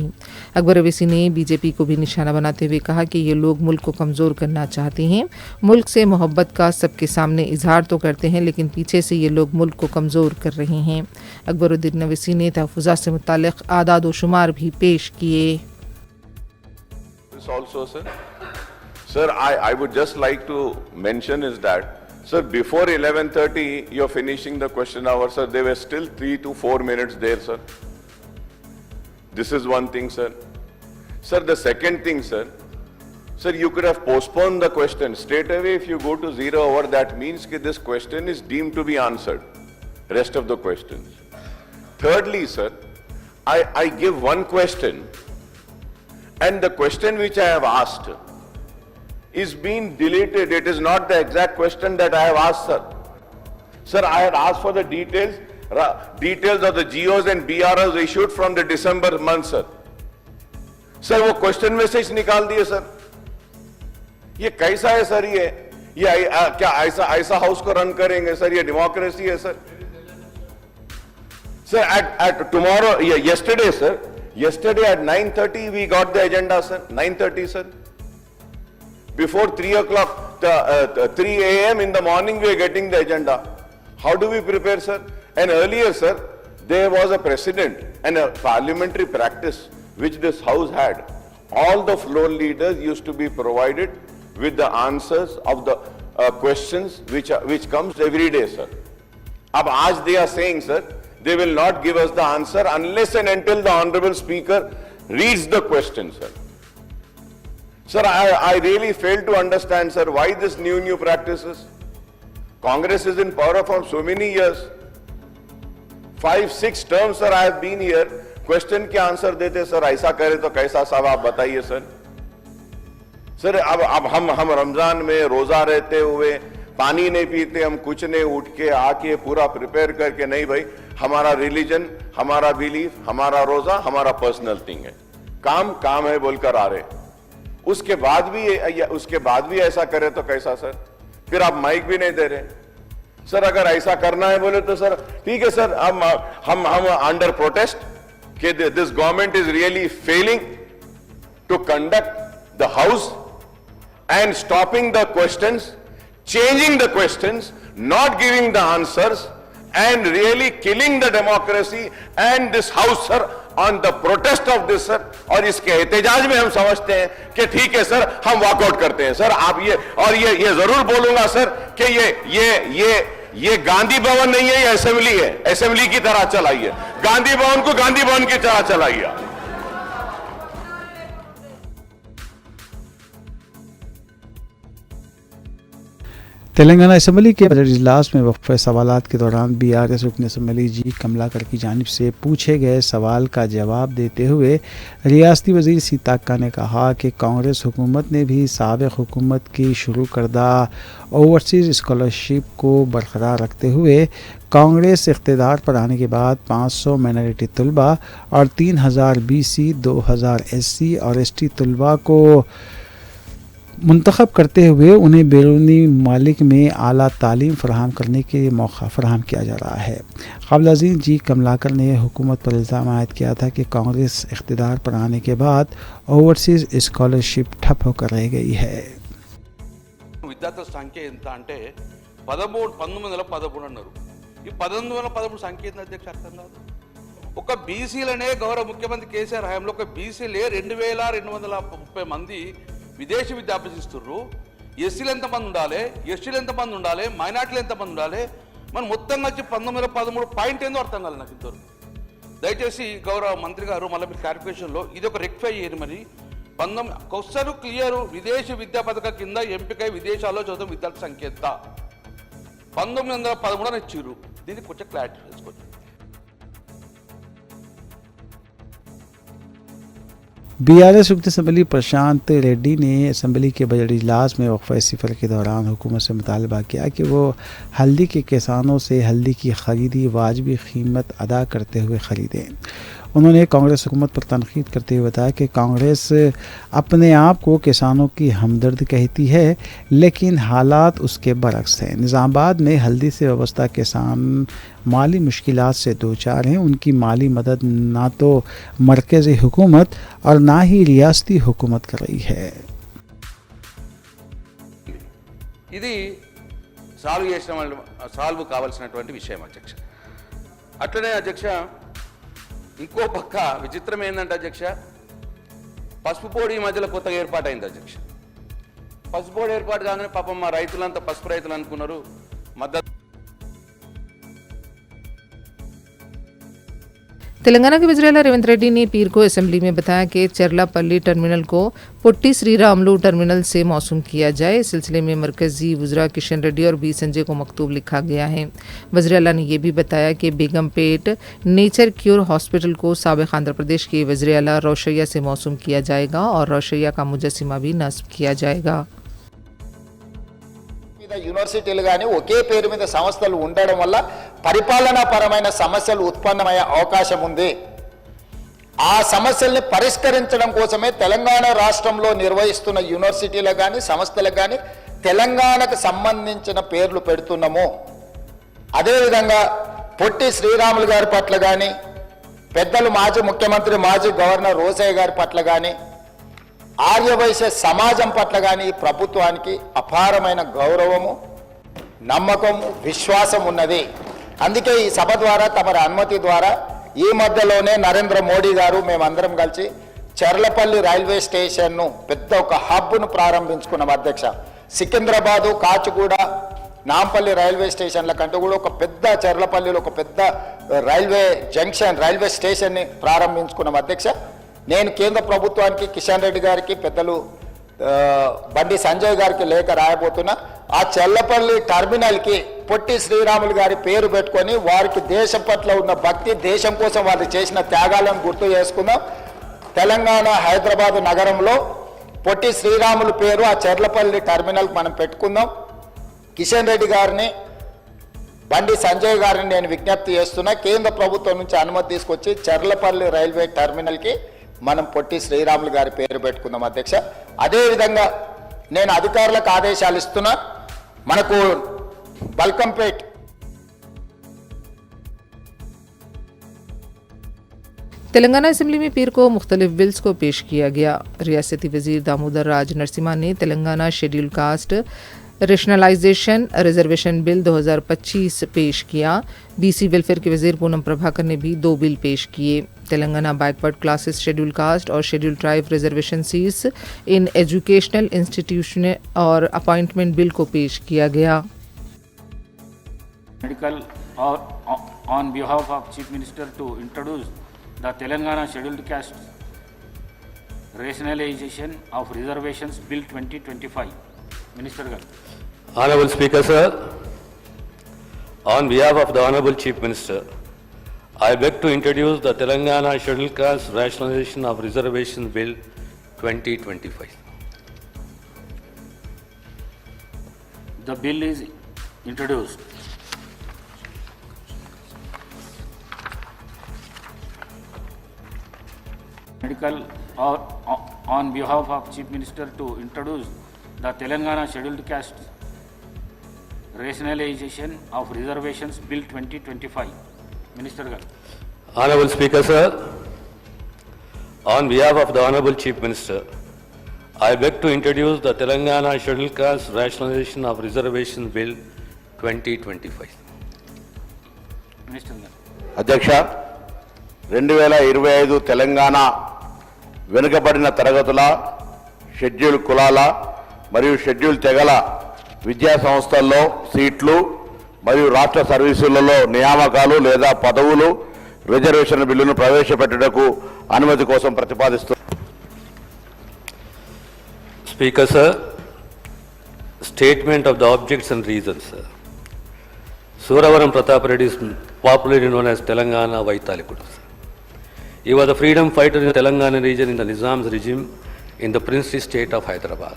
अकबर अवैसी ने बीजेपी को भी निशाना बनाते हुए कहा कि ये लोग मुल्क को कमज़ोर करना चाहते हैं। मुल्क से मोहब्बत का सबके सामने इजहार तो करते हैं लेकिन पीछे से ये लोग मुल्क को कमज़ोर कर रहे हैं। अकबरुद्दीन अवैसी ने तहफ़्फ़ुज़ात से मुताल्लिक़ आदाद व शुमार भी पेश किए। Sir, I would just like to mention is that, sir, before 11:30, you're finishing the question hour, sir. There were still 3 to 4 minutes there, sir. This is one thing, sir. Sir, the second thing, sir, you could have postponed the question. Straight away, if you go to 0 hour, that means that this question is deemed to be answered. Rest of the questions. Thirdly, sir, I give one question, and the question which I have asked is being deleted. It is not the exact question that I have asked, sir. Sir, I had asked for the details of the GOs and BROs issued from the December month, sir. Sir, वो question में से निकाल दिए, sir. ये कैसा है, sir? ये क्या ऐसा हाउस को रन करेंगे, सर? ये डेमोक्रेसी है, sir? Sir, at tomorrow, yesterday, sir. Yesterday at 9:30 we got the agenda, sir. 9:30, sir. Before 3 o'clock, 3 a.m. in the morning, we are getting the agenda. How do we prepare, sir? And earlier, sir, there was a precedent and a parliamentary practice which this house had. All the floor leaders used to be provided with the answers of the questions which comes every day, sir. Ab aaj they are saying, sir, they will not give us the answer unless and until the Honorable Speaker reads the question, sir. Sir, I really fail to understand, sir, why this new practices. Congress is in power for so many years. 5-6 terms, sir, I have been here. Question के answer देते, sir, ऐसा करे तो कैसा, सब आप बताइए, sir. Sir अब हम रमजान में रोजा रहते हुए पानी नहीं पीते, हम कुछ नहीं, उठ के आके पूरा प्रिपेयर करके, नहीं भाई हमारा रिलीजन, हमारा बिलीफ, हमारा रोजा हमारा पर्सनल थिंग है, काम है बोलकर आ रहे, उसके बाद भी ऐसा करे तो कैसा सर? फिर आप माइक भी नहीं दे रहे सर। अगर ऐसा करना है बोले तो सर ठीक है सर, हम अंडर प्रोटेस्ट कि this government is really failing to conduct the house and stopping the questions, changing the questions, not giving the answers, and really killing the democracy and this house, sir, on the protest of this, sir. और इसके एहतजाज में हम समझते हैं कि ठीक है सर, हम वॉकआउट करते हैं सर। आप ये जरूर बोलूंगा सर कि ये गांधी भवन नहीं है, ये असेंबली है, असेंबली की तरह चलाइए, गांधी भवन को गांधी भवन की तरह चलाइए। तेलंगाना असम्बली के बजट इजलास में वक्फे सवालात के दौरान BRS रुकन असम्बली जी कमलाकर की जानिब से पूछे गए सवाल का जवाब देते हुए रियासती वज़ीर सीताक्का ने कहा कि कांग्रेस हुकूमत ने भी साबिक़ हुकूमत की शुरू करदा ओवरसीज़ स्कॉलरशिप को बरकरार रखते हुए कांग्रेस इक़्तिदार पर आने के बाद 500 माइनॉरिटी तलबा और 3000 BC, 2000 SC और ST तलबा को मुंतखब करते हुए उन्हें बैरूनी ममालिक में आला तालीम फ़राहम करने के मौका फ़राहम किया जा रहा है। क़ाबिल अज़ीम जी कमलाकर ने हुकूमत पर इल्ज़ाम आयद किया था कि कांग्रेस इक़्तिदार पर आने के बाद ओवरसीज़ स्कॉलरशिप ठप होकर रह गई है। విద్యార్థుల సంఖ్య ఎంత అంటే 1911 అన్నారు. ఈ 1911 సంఖ్య ఏంటి అధ్యక్ష? అర్థం కాదు. ఒక బీసీలనే గౌరవ ముఖ్యమంత్రి కేసీఆర్ హయాంలో ఒక బీసీలే 2230 మంది విదేశీ విద్య అభ్యసిస్తున్నారు. ఎస్సీలు ఎంతమంది ఉండాలి, ఎస్టీలు ఎంతమంది ఉండాలి, మైనార్టీలు ఎంతమంది ఉండాలి, మనం మొత్తం కలిసి 1913 పాయింట్ ఏందో అర్థం కాలేదు నాకు ఇంతవరకు. దయచేసి గౌరవ మంత్రి గారు మళ్ళీ మీరు క్లారిఫికేషన్లో ఇది ఒక రెక్టిఫై చేయరు. మరి 19 క్వశ్చన్ క్లియర్, విదేశీ విద్యా పథకం కింద ఎంపికై విదేశాల్లో చదువు విద్యార్థి సంఖ్య ఎంత 1913 అని ఇచ్చిర్రు. దీనికి కొంచెం క్లారిటీ తెలుసుకోవచ్చు. BRS रुकन असम्बली प्रशांत रेड्डी ने असम्बली के बजट इजलास में वक्फा सिफर के दौरान हुकूमत से मुतालबा किया कि वो हल्दी के किसानों से हल्दी की ख़रीदी वाजिबी कीमत अदा करते हुए ख़रीदें। उन्होंने कांग्रेस हुकूमत पर तनकीद करते हुए बताया कि कांग्रेस अपने आप को किसानों की हमदर्द कहती है, लेकिन हालात उसके बरक्स हैं। निज़ामाबाद में हल्दी से वाबस्ता किसान माली मुश्किलात से दो चार हैं। उनकी माली मदद ना तो मरकज़ी हुकूमत और ना ही रियासती हुकूमत कर रही है। ఇది సాల్వ్ కావాల్సినటువంటి విషయం అధ్యక్ష. అట్లనే అధ్యక్ష ఇంకో పక్క విచిత్రం ఏంటంటే అధ్యక్ష, పసుపు పొడి ఈ మధ్యలో కొత్తగా ఏర్పాటైంది అధ్యక్ష. పసుపు పొడి ఏర్పాటు కాగానే పాపం మా రైతులంతా పసుపు రైతులు అనుకున్నారు. మద్దతు तेलंगाना के वज़ीर-ए-आला रेवंत रेड्डी ने पीर को असेंबली में बताया कि चरलापल्ली टर्मिनल को पुट्टी श्रीरामुलु टर्मिनल से मौसूम किया जाए। इस सिलसिले में मरकज़ी वज़रा किशन रेड्डी और बी संजय को मकतूब लिखा गया है। वज़ीर-ए-आला ने यह भी बताया कि बेगमपेट नेचर क्योर हॉस्पिटल को साबिक़ आंध्र प्रदेश के वज़ीर-ए-आला रोशैया से मौसूम किया जाएगा और रोशैया का मुजस्सिमा भी नस्ब किया जाएगा। యూనివర్సిటీలు కానీ ఒకే పేరు మీద సంస్థలు ఉండడం వల్ల పరిపాలనాపరమైన సమస్యలు ఉత్పన్నమయ్యే అవకాశం ఉంది. ఆ సమస్యల్ని పరిష్కరించడం కోసమే తెలంగాణ రాష్ట్రంలో నిర్వహిస్తున్న యూనివర్సిటీలకు కానీ సంస్థలకు కానీ తెలంగాణకు సంబంధించిన పేర్లు పెడుతున్నాము. అదేవిధంగా పొట్టి శ్రీరాములు గారి పట్ల కానీ, పెద్దలు మాజీ ముఖ్యమంత్రి మాజీ గవర్నర్ రోసయ్య గారి పట్ల కానీ, ఆర్యవైశ్య సమాజం పట్ల కానీ ఈ ప్రభుత్వానికి అపారమైన గౌరవము, నమ్మకము, విశ్వాసం ఉన్నది. అందుకే ఈ సభ ద్వారా తమరి అనుమతి ద్వారా ఈ మధ్యలోనే నరేంద్ర మోడీ గారు మేమందరం కలిసి చర్లపల్లి రైల్వే స్టేషన్ను పెద్ద ఒక హబ్ను ప్రారంభించుకున్నాం అధ్యక్ష. సికింద్రాబాదు, కాచిగూడ, నాంపల్లి రైల్వే స్టేషన్ల కంటే కూడా ఒక పెద్ద చర్లపల్లిలో ఒక పెద్ద రైల్వే జంక్షన్, రైల్వే స్టేషన్ని ప్రారంభించుకున్నాం అధ్యక్ష. నేను కేంద్ర ప్రభుత్వానికి, కిషన్ రెడ్డి గారికి, పెద్దలు బండి సంజయ్ గారికి లేఖ రాయబోతున్నా. ఆ చల్లపల్లి టర్మినల్కి పొట్టి శ్రీరాములు గారి పేరు పెట్టుకొని వారికి దేశం పట్ల ఉన్న భక్తి, దేశం కోసం వారు చేసిన త్యాగాలను గుర్తు చేసుకుందాం. తెలంగాణ హైదరాబాద్ నగరంలో పొట్టి శ్రీరాములు పేరు ఆ చెర్లపల్లి టెర్మినల్ మనం పెట్టుకుందాం. కిషన్ రెడ్డి గారిని, బండి సంజయ్ గారిని నేను విజ్ఞప్తి చేస్తున్నా, కేంద్ర ప్రభుత్వం నుంచి అనుమతి తీసుకొచ్చి చెర్లపల్లి రైల్వే టెర్మినల్కి మనం పొట్టి శ్రీరాములు గారి పేరు పెట్టుకుందాం అధ్యక్ష. అదేవిధంగా నేను అధికారులకు ఆదేశాలు ఇస్తున్నా, మనకు బల్కంపేట్ तेलंगाना असेंबली में पीर को मुख्तलिफ बिल्स को पेश किया गया। रियासती वजीर दामोदर राज नरसिम्हा ने Telangana schedule caste rationalisation reservation bill 2025 पेश किया। बीसी वेलफेयर के वजीर पूनम प्रभाकर ने भी 2 बिल पेश किए। Telangana backward classes schedule caste और schedule tribe reservation seats in educational institution और अपॉइंटमेंट बिल को पेश किया गया। मेडिकल और on behalf of chief minister to introduce the Telangana Scheduled Caste Rationalization of Reservations Bill 2025. Minister Garu. Honorable Speaker, sir, on behalf of the Honorable Chief Minister, I beg to introduce the Telangana Scheduled Caste Rationalization of Reservations Bill 2025. The bill is introduced. Medical or on behalf of Chief Minister to introduce the Telangana Scheduled Caste Rationalization of Reservations Bill 2025. Minister Garu. Honorable Speaker, sir, on behalf of the Honorable Chief Minister, I beg to introduce the Telangana Scheduled Caste Rationalization of Reservations Bill 2025. Minister Garu. అధ్యక్ష, 2025 తెలంగాణ వెనుకబడిన తరగతుల, schedule కులాల మరియు schedule తెగల విద్యా సంస్థల్లో సీట్లు మరియు రాష్ట్ర సర్వీసులలో నియామకాలు లేదా పదవులు రిజర్వేషన్ బిల్లును ప్రవేశపెట్టుటకు అనుమతి కోసం ప్రతిపాదిస్తుంది. Speaker, sir, statement of the objects and reasons, sir. Suravaram Pratap Reddy is popularly known as Telangana Vaithalikudu. He was a freedom fighter in the Telangana region in the Nizam's regime in the princely state of Hyderabad.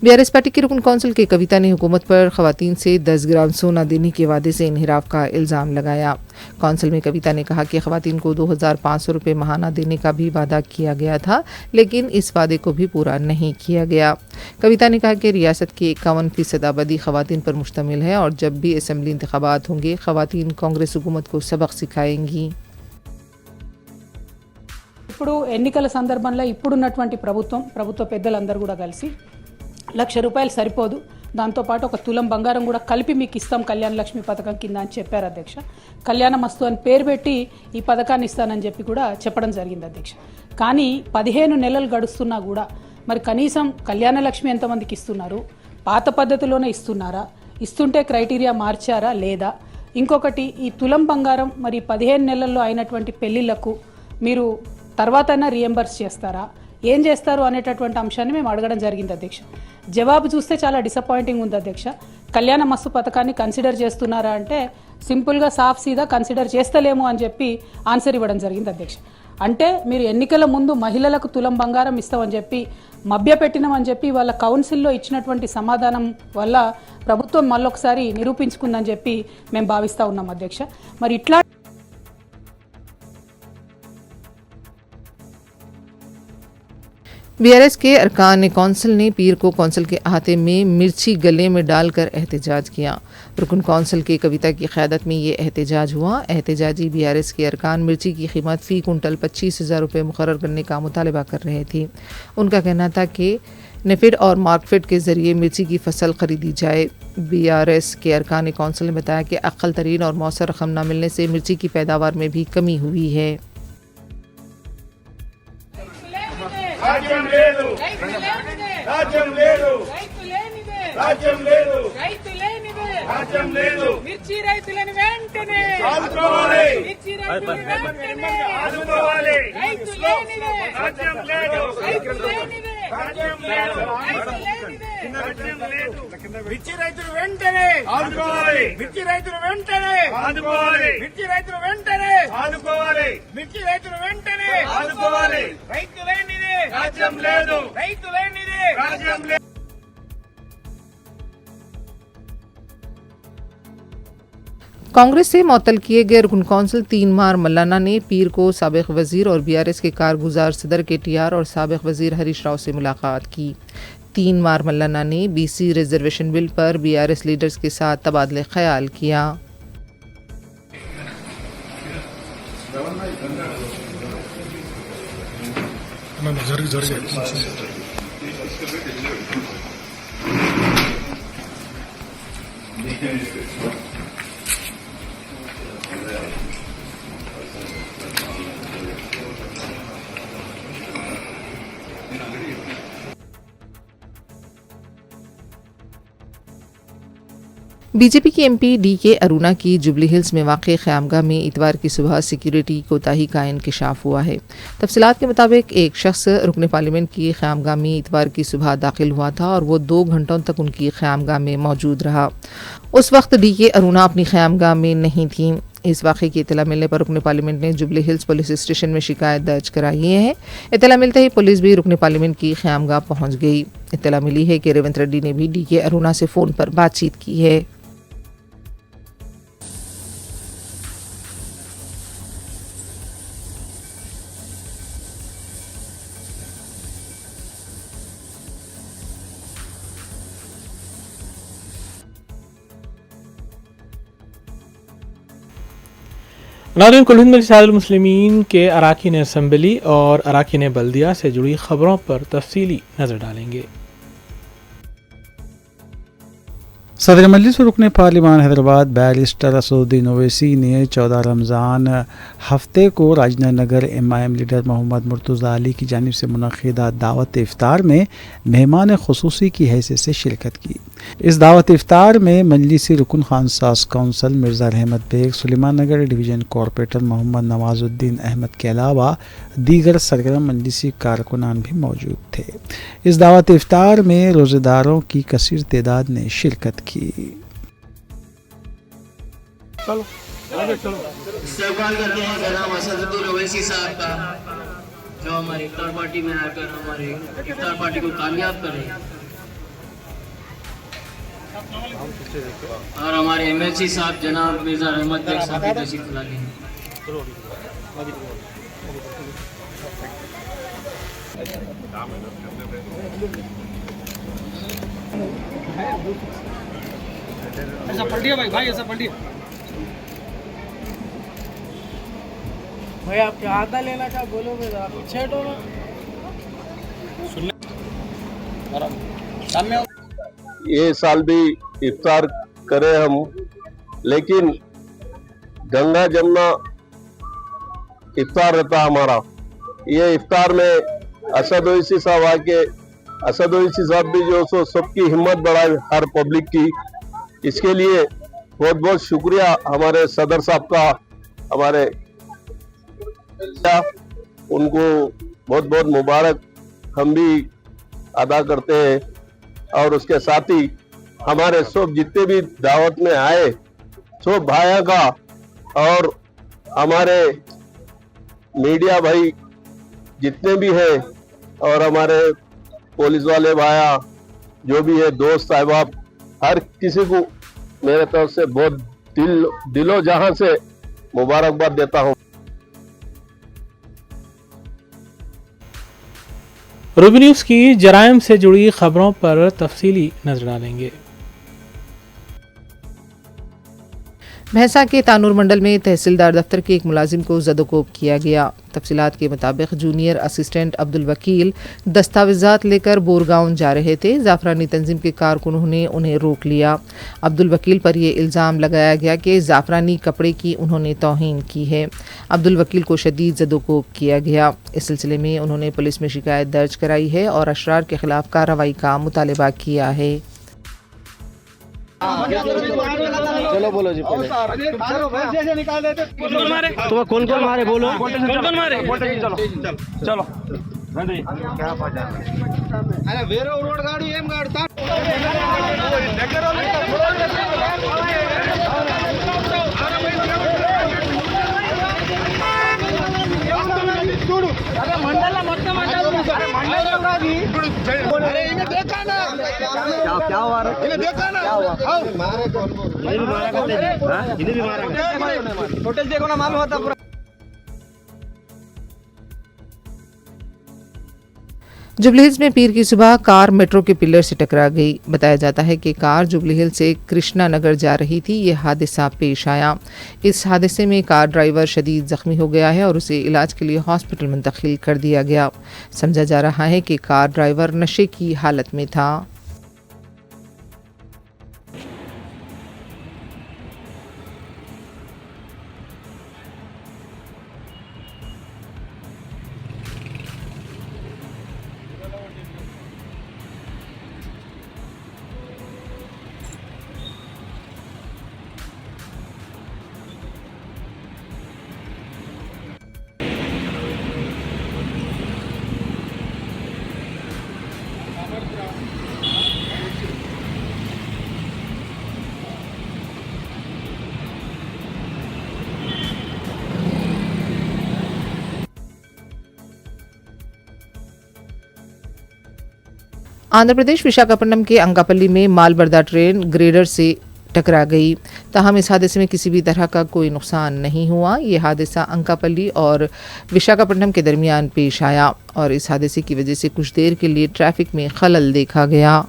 BRS party की रुकन council की कविता ने हुकूमत पर खवातीन से 10 ग्राम सोना देने के वादे से इनहिराफ का इल्ज़ाम लगाया। कौंसिल में कविता ने कहा कि खवातीन को 2500 रुपये माहाना देने का भी वादा किया गया था, लेकिन इस वादे को भी पूरा नहीं किया गया। कविता ने कहा कि रियासत की 51% आबादी खवातीन पर मुश्तमिल है और जब भी असेंबली इंतखाबात होंगे खवातीन कांग्रेस हुकूमत को सबक सिखाएंगी। ఇప్పుడు ఎన్నికల సందర్భంలో ఇప్పుడున్నటువంటి ప్రభుత్వ పెద్దలందరూ కూడా కలిసి ₹1,00,000 సరిపోదు, దాంతోపాటు ఒక తులం బంగారం కూడా కలిపి మీకు ఇస్తాం కళ్యాణ లక్ష్మి పథకం కింద అని చెప్పారు అధ్యక్ష. కళ్యాణ మస్తు అని పేరు పెట్టి ఈ పథకాన్ని ఇస్తానని చెప్పి కూడా చెప్పడం జరిగింది అధ్యక్ష. కానీ 15 నెలలు గడుస్తున్నా కూడా మరి కనీసం కళ్యాణ లక్ష్మి ఎంతమందికి ఇస్తున్నారు, పాత పద్ధతిలోనే ఇస్తున్నారా, ఇస్తుంటే క్రైటీరియా మార్చారా లేదా, ఇంకొకటి ఈ తులం బంగారం మరి 15 నెలల్లో అయినటువంటి పెళ్లిళ్లకు మీరు తర్వాతైనా రీఎంబర్స్ చేస్తారా, ఏం చేస్తారు అనేటటువంటి అంశాన్ని మేము అడగడం జరిగింది అధ్యక్ష. జవాబు చూస్తే చాలా డిసప్పాయింటింగ్ ఉంది అధ్యక్ష. కళ్యాణ మస్తు పథకాన్ని కన్సిడర్ చేస్తున్నారా అంటే సింపుల్గా సాఫ్ సీదా కన్సిడర్ చేస్తలేము అని చెప్పి ఆన్సర్ ఇవ్వడం జరిగింది అధ్యక్ష. అంటే మీరు ఎన్నికల ముందు మహిళలకు తులం బంగారం ఇస్తామని చెప్పి మభ్యపెట్టినామని చెప్పి వాళ్ళ కౌన్సిల్లో ఇచ్చినటువంటి సమాధానం వల్ల ప్రభుత్వం మళ్ళొకసారి నిరూపించుకుందని చెప్పి మేము భావిస్తూ ఉన్నాం అధ్యక్ష. మరి ఇట్లా बीआरएस के अरकान कौंसिल ने पीर को कौंसिल के अहाते में मिर्ची गले में डालकर एहतजाज किया। रुकन कौंसिल की कविता की क़यादत में ये एहतजाज हुआ। एहतजाजी बीआरएस के अरकान मिर्ची की कीमत फ़ी कुंटल 25,000 रुपये मुकर्रर करने का मुतालबा कर रहे थे। उनका कहना था कि नेफेड और मार्कफेड के ज़रिए मिर्ची की फसल ख़रीदी जाए। बीआरएस के अरकान कौंसिल ने बताया कि अक़ल तरीन और मौसर रकम न मिलने से मिर्ची की पैदावार में भी कमी हुई है। రాజ్యం లేదు రాజ్యం లేదు రాజ్యం లేదు రాజ్యం లేదు మిర్చి రైతులను వెంటనే ఆదుకోవాలి మిర్చి రైతులను వెంటనే ఆదుకోవాలి రైతు లేనిదే రాజ్యం లేదు రైతు లేనిదే మిర్చి రైతులు వెంటనే ఆదుకోవాలి. మిర్చి రైతులు వెంటనే ఆదుకోవాలి. మిర్చి రైతులు వెంటనే ఆదుకోవాలి. మిర్చి రైతులు వెంటనే ఆదుకోవాలి. రైతు లేనిదే రాజ్యం లేదు. రైతు లేనిదే రాజ్యం లేదు. कांग्रेस से मुअत्तल किए गए रुकन कौंसिल 3 मार मल्लाना ने पीर को साबिक वजीर और बीआरएस के कारगुजार सदर KTR और साबिक वजीर हरीश राव से मुलाकात की। 3 मार मल्लाना ने BC रिजर्वेशन बिल पर बीआरएस लीडर्स के साथ तबादले ख्याल किया। बीजेपी के MP DK अरुणा की जुबली हिल्स में वाक़ ख़यामगाह में इतवार की सुबह सिक्योरिटी कोताही का इंकशाफ हुआ है। तफसीलात के मुताबिक एक शख्स रुकन पार्लियामेंट की ख़यामगाह में इतवार की सुबह दाखिल हुआ था और वो 2 घंटों तक उनकी ख़यामगाह में मौजूद रहा। उस वक्त DK अरुणा अपनी ख़यामगाह में नहीं थी। इस वाक़े की इत्तला मिलने पर रुकन पार्लियामेंट ने जुबली हिल्स पुलिस स्टेशन में शिकायत दर्ज कराई है। इत्तला मिलते ही पुलिस भी रुकन पार्लियामेंट की ख़यामगाह पहुँच गई। इत्तला मिली है कि रेवंत रेड्डी ने भी DK अरुणा से फ़ोन पर बातचीत की है। नाज़रीन, कुल हिंद मजलिस मुस्लिमीन के अराकीन असम्बली और अराकीन बल्दिया से जुड़ी खबरों पर तफसीली नज़र डालेंगे। सदर मजलिस रुकन पार्लिमान हैदराबाद बैरिस्टर असदुद्दीन ओवैसी ने 14 रमज़ान हफ्ते को राजनगर MIM लीडर मोहम्मद मुर्तज़ा अली की जानिब से मुनक़िदा दावत इफ्तार में मेहमान ख़ुसूसी की हैसियत से शिरकत की। इस दावत इफ्तार में मजलिसी रुकन खानसास कौंसल मिर्ज़ा रहमत बेग, सुलेमान नगर डिवीज़न कॉरपोरेटर मोहम्मद नवाजुद्दीन अहमद के अलावा दीगर सरगर्म मजलिसी कारकुनान भी मौजूद थे। इस दावत इफ्तार में रोज़ेदारों की कसीर तादाद ने शिरकत की। इस्तेमाल करते हैं जनाब असदुद्दीन ओवैसी साहब का, जो हमारी इफ्तार पार्टी में आकर हमारी इफ्तार पार्टी को कामयाब करें, और हमारे MLC साहब जनाब मिर्जा रहमत बेग साहब की तशरीफ ला लें। ऐसा पलटिए भाई, ऐसा पलटिए भाई। आपके आधा लेना क्या बोलोगे? पीछे हटो ना। ये साल भी इफ्तार करें हम, लेकिन गंगा जमुना इफ्तार रहता हमारा। ये इफ्तार में असद ओवैसी साहब आके, असद ओवैसी साहब भी जो सो सबकी हिम्मत बढ़ाए हर पब्लिक की, इसके लिए बहुत बहुत शुक्रिया हमारे सदर साहब का, हमारे उनको बहुत बहुत मुबारक हम भी अदा करते हैं। और उसके साथ ही हमारे सब जितने भी दावत में आए सब भाइयों का, और हमारे मीडिया भाई जितने भी हैं, और हमारे पुलिस वाले भाया जो भी है, दोस्त साहबाब, हर किसी को मेरे तरफ से बहुत दिलो जहां से मुबारकबाद देता हूं। रूबी न्यूज़ की जराइम से जुड़ी खबरों पर तफसीली नजर डालेंगे। भैंसा के तानूर मंडल में तहसीलदार दफ्तर के एक मुलाजिम को ज़दोकोब किया गया। तफसीलात के मुताबिक जूनियर असिस्टेंट अब्दुल वकील दस्तावेज़ात लेकर बोरगांव जा रहे थे। जाफरानी तंजीम के कारकुनों ने उन्हें रोक लिया। अब्दुल वकील पर यह इल्ज़ाम लगाया गया कि जाफरानी कपड़े की उन्होंने तौहीन की है। अब्दुल वकील को शदीद ज़दोकोब किया गया। इस सिलसिले में उन्होंने पुलिस में शिकायत दर्ज कराई है और अशरार के खिलाफ कार्रवाई का मुतालबा किया है। चलो बोलो जी पहले। तुम्हें कौन कौन मारे बोलो? कौन मारे? चलो चलो क्या अरे వేరే రోడ్ గాడి ఏం గాడతా చూడు అరే మండల మొత్తం అరే మండల కాదు ఇప్పుడు అరే ఇమే देखा ना क्या हुआ इन्हें देखा ना मारे कौन ये भी मारा करते हां इन्हें भी मारा टोटल देखो ना मालूम होता पूरा। जुबली हिल्स में पीर की सुबह कार मेट्रो के पिलर से टकरा गई। बताया जाता है कि कार जुबली हिल्स से कृष्णा नगर जा रही थी। ये हादसा पेश आया। इस हादसे में कार ड्राइवर शदीद जख्मी हो गया है और उसे इलाज के लिए हॉस्पिटल मुंतकिल कर दिया गया। समझा जा रहा है कि कार ड्राइवर नशे की हालत में था। आंध्र प्रदेश विशाखापट्टनम के अंकापल्ली में मालबर्दा ट्रेन ग्रेडर से टकरा गई। ताहम इस हादसे में किसी भी तरह का कोई नुकसान नहीं हुआ। ये हादसा अंकापल्ली और विशाखापट्टनम के दरमियान पेश आया और इस हादसे की वजह से कुछ देर के लिए ट्रैफिक में खलल देखा गया।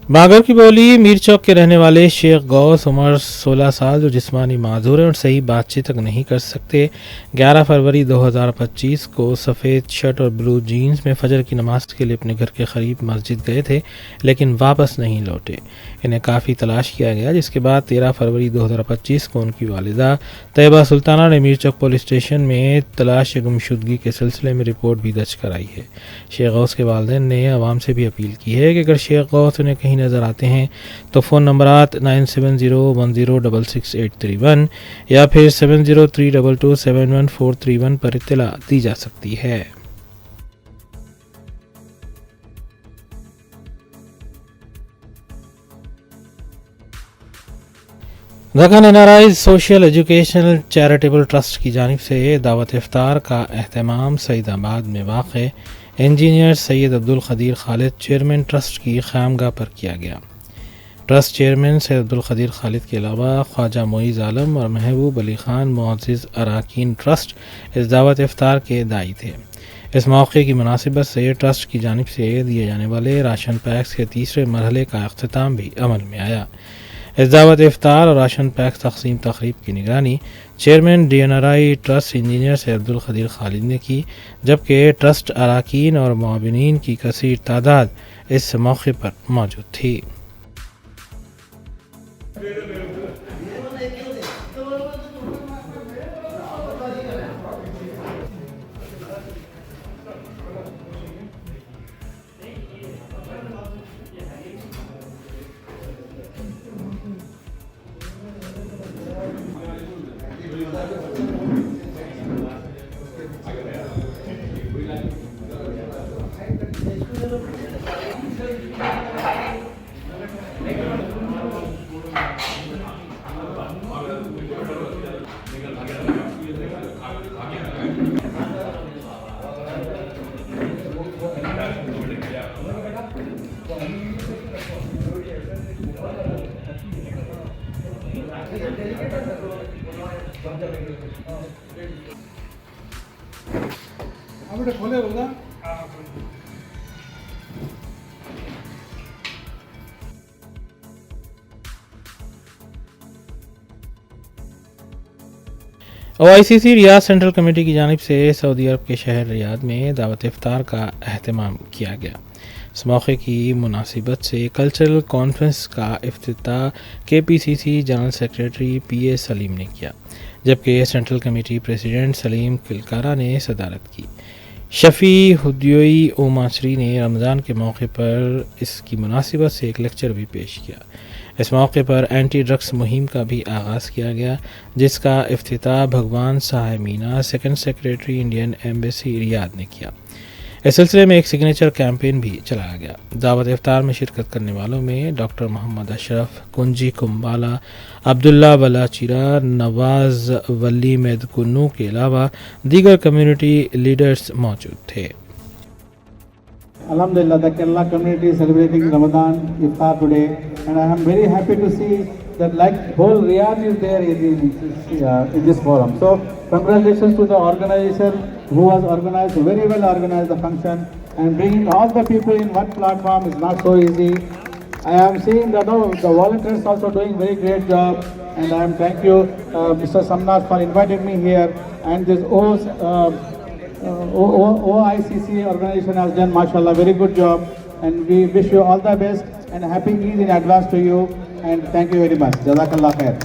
बागर की बोली मीर चौक के रहने वाले शेख गौस उमर 16 साल जो जिस्मानी माजूर हैं और सही बातचीत तक नहीं कर सकते 11 फरवरी 2025 को सफ़ेद शर्ट और ब्लू जीन्स में फजर की नमाज के लिए अपने घर के करीब मस्जिद गए थे लेकिन वापस नहीं लौटे। इन्हें काफ़ी तलाश किया गया जिसके बाद 13 फरवरी 2025 को उनकी वालिदा तैयबा सुल्ताना ने मीर चौक पुलिस स्टेशन में तलाश गुमशुदगी के सिलसिले में रिपोर्ट भी दर्ज कराई है। शेख गौस के वालिदैन ने आवाम से भी अपील की है कि अगर शेख गौस उन्हें कहीं नज़र आते हैं तो फ़ोन नंबरात 9701016831 या फिर 7032271431 पर इत्तला दी जा सकती है। Deccan NRIs social educational charitable trust की जानिब से दावत इफ्तार का अहतमाम सईदाबाद में वाक़े engineer Syed Abdul Khadir Khalid chairman trust की ख़यामगाह पर किया गया। ट्रस्ट चेयरमैन सैयद अब्दुल खदीर खालिद के अलावा ख्वाजा मोइज़ आलम और महबूब अली ख़ान मुअज़्ज़िज़ अराकीन ट्रस्ट इस दावत इफ्तार के दाई थे। इस मौके की मुनासिबत से ट्रस्ट की जानिब से दिए जाने वाले राशन पैक्स के तीसरे मरहले का अख्तिताम भी अमल में आया। इस दावत इफ्तार और राशन पैक तकसीम तकरीब की निगरानी chairman DNRI trust engineer Syed Abdul Khadir Khalid ने की जबकि ट्रस्ट अराकीन और मुआविनीन की कसीर तादाद इस मौके पर मौजूद थी। OICC रियाद सेंट्रल कमेटी की जानिब से सऊदी अरब के शहर रियाद में दावत इफ्तार का अहतमाम किया गया। इस मौके की मुनासिबत से कल्चरल कॉन्फ्रेंस का इफ्तिताह KPCC general secretary PA Salim ने किया, जबकि सेंट्रल कमेटी प्रेसिडेंट सलीम किलकारा ने सदारत की। शफ़ी हुद्योई ओमाचरी ने रमज़ान के मौके पर इसकी मुनासिबत से एक लेक्चर भी पेश किया। इस मौके पर एंटी ड्रग्स मुहिम का भी आगाज़ किया गया, जिसका इफ्तिताह भगवान Sahib Meena, second secretary Indian embassy Riyadh ने किया। इस सिलसिले में एक सिग्नेचर कैंपेन भी चलाया गया। दावत इफ्तार में शिरकत करने वालों में डॉक्टर मोहम्मद अशरफ, कुंजी कुम्बाला, अब्दुल्ला बलाचिरा, नवाज वली मेदकुन्नू के अलावा दीगर कम्युनिटी लीडर्स मौजूद थे। Alhamdulillah, the Kerala community is celebrating Ramadan Iftar today, and I am very happy to see that like whole Riyadh is there in this forum. So congratulations to the organizer who has organized, very well organized the function, and bringing all the people in one platform is not so easy. I am seeing that the volunteers also doing very great job, and I am thank you Mr. Samnath for inviting me here, and this OICC organization has done mashallah very good job, and we wish you all the best and happy Eid in advance to you, and thank you very much. Jazakallah khair.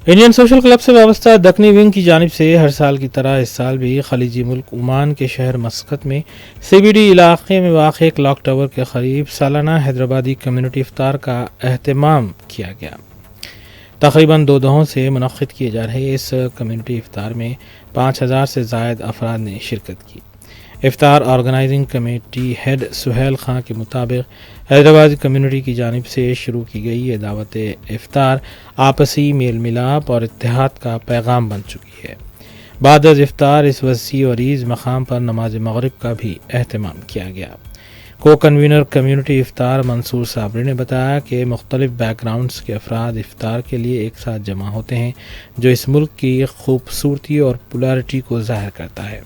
Indian social club से वाबस्ता Deccani wing की जानिब से हर साल की तरह इस साल भी खलीजी मुल्क ओमान के शहर मस्कत में CBD इलाके में वाक़ क्लॉक टावर के करीब सालाना हैदराबादी कम्युनिटी इफ्तार का अहतमाम किया गया। तकरीबन 2 दहों से मुनक़्क़िद किए जा रहे इस कम्युनिटी इफ्तार में 5000 से ज़ायद अफराद ने शिरकत की। इफ्तार ऑर्गेनाइजिंग कमेटी हेड सुहेल खां के मुताबिक हैदराबाद कम्युनिटी की जानिब से शुरू की गई ये दावत इफ्तार आपसी मेल मिलाप और इत्तेहाद का पैगाम बन चुकी है। बाद इफ्तार इस वसी और ईज़ मकाम पर नमाज मगरिब का भी अहतमाम किया गया। को कन्वीनर कम्युनिटी इफ्तार मंसूर साबरी ने बताया कि मुख्तलिफ बैकग्राउंड्स के अफराद इफ्तार के लिए एक साथ जमा होते हैं, जो इस मुल्क की खूबसूरती और पोलैरिटी को ज़ाहिर करता है।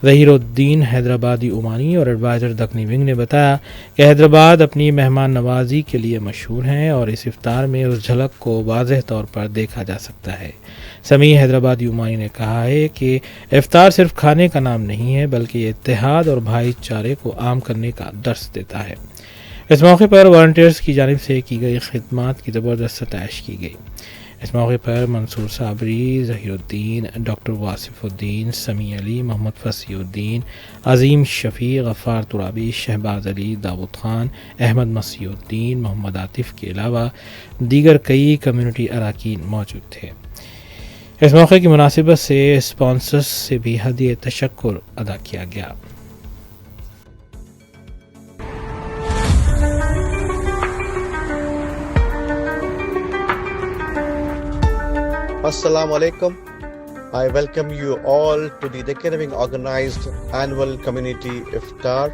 ज़हीरुद्दीन हैदराबादी ओमानी और एडवाइज़र दक्कनी विंग ने बताया कि हैदराबाद अपनी मेहमान नवाजी के लिए मशहूर हैं और इस इफ्तार में उस झलक को वाज़ेह तौर पर देखा जा सकता है। समी हैदराबादी ओमानी ने कहा है कि इफ्तार सिर्फ खाने का नाम नहीं है, बल्कि ये इत्तेहाद और भाईचारे को आम करने का दर्स देता है। इस मौके पर वॉलंटियर्स की जानिब से की गई खिदमत की ज़बरदस्त सताइश की गई। इस मौके पर मंसूर साबरी, ज़हीरुद्दीन, डॉक्टर वासिफुद्दीन, समी अली, मोहम्मद फसीउद्दीन, अजीम शफ़ी, गफ़ार तुराबी, शहबाज अली, दाऊद खान, अहमद मसीउद्दीन, मोहम्मद आतिफ़ के अलावा दीगर कई कम्युनिटी अरकान मौजूद थे। इस मौके की मुनासिबत से स्पॉन्सर्स से भी हदीए तशक्कुर अदा किया गया। Assalamu alaikum. I welcome you all to the Deccan Wing organized annual community iftar.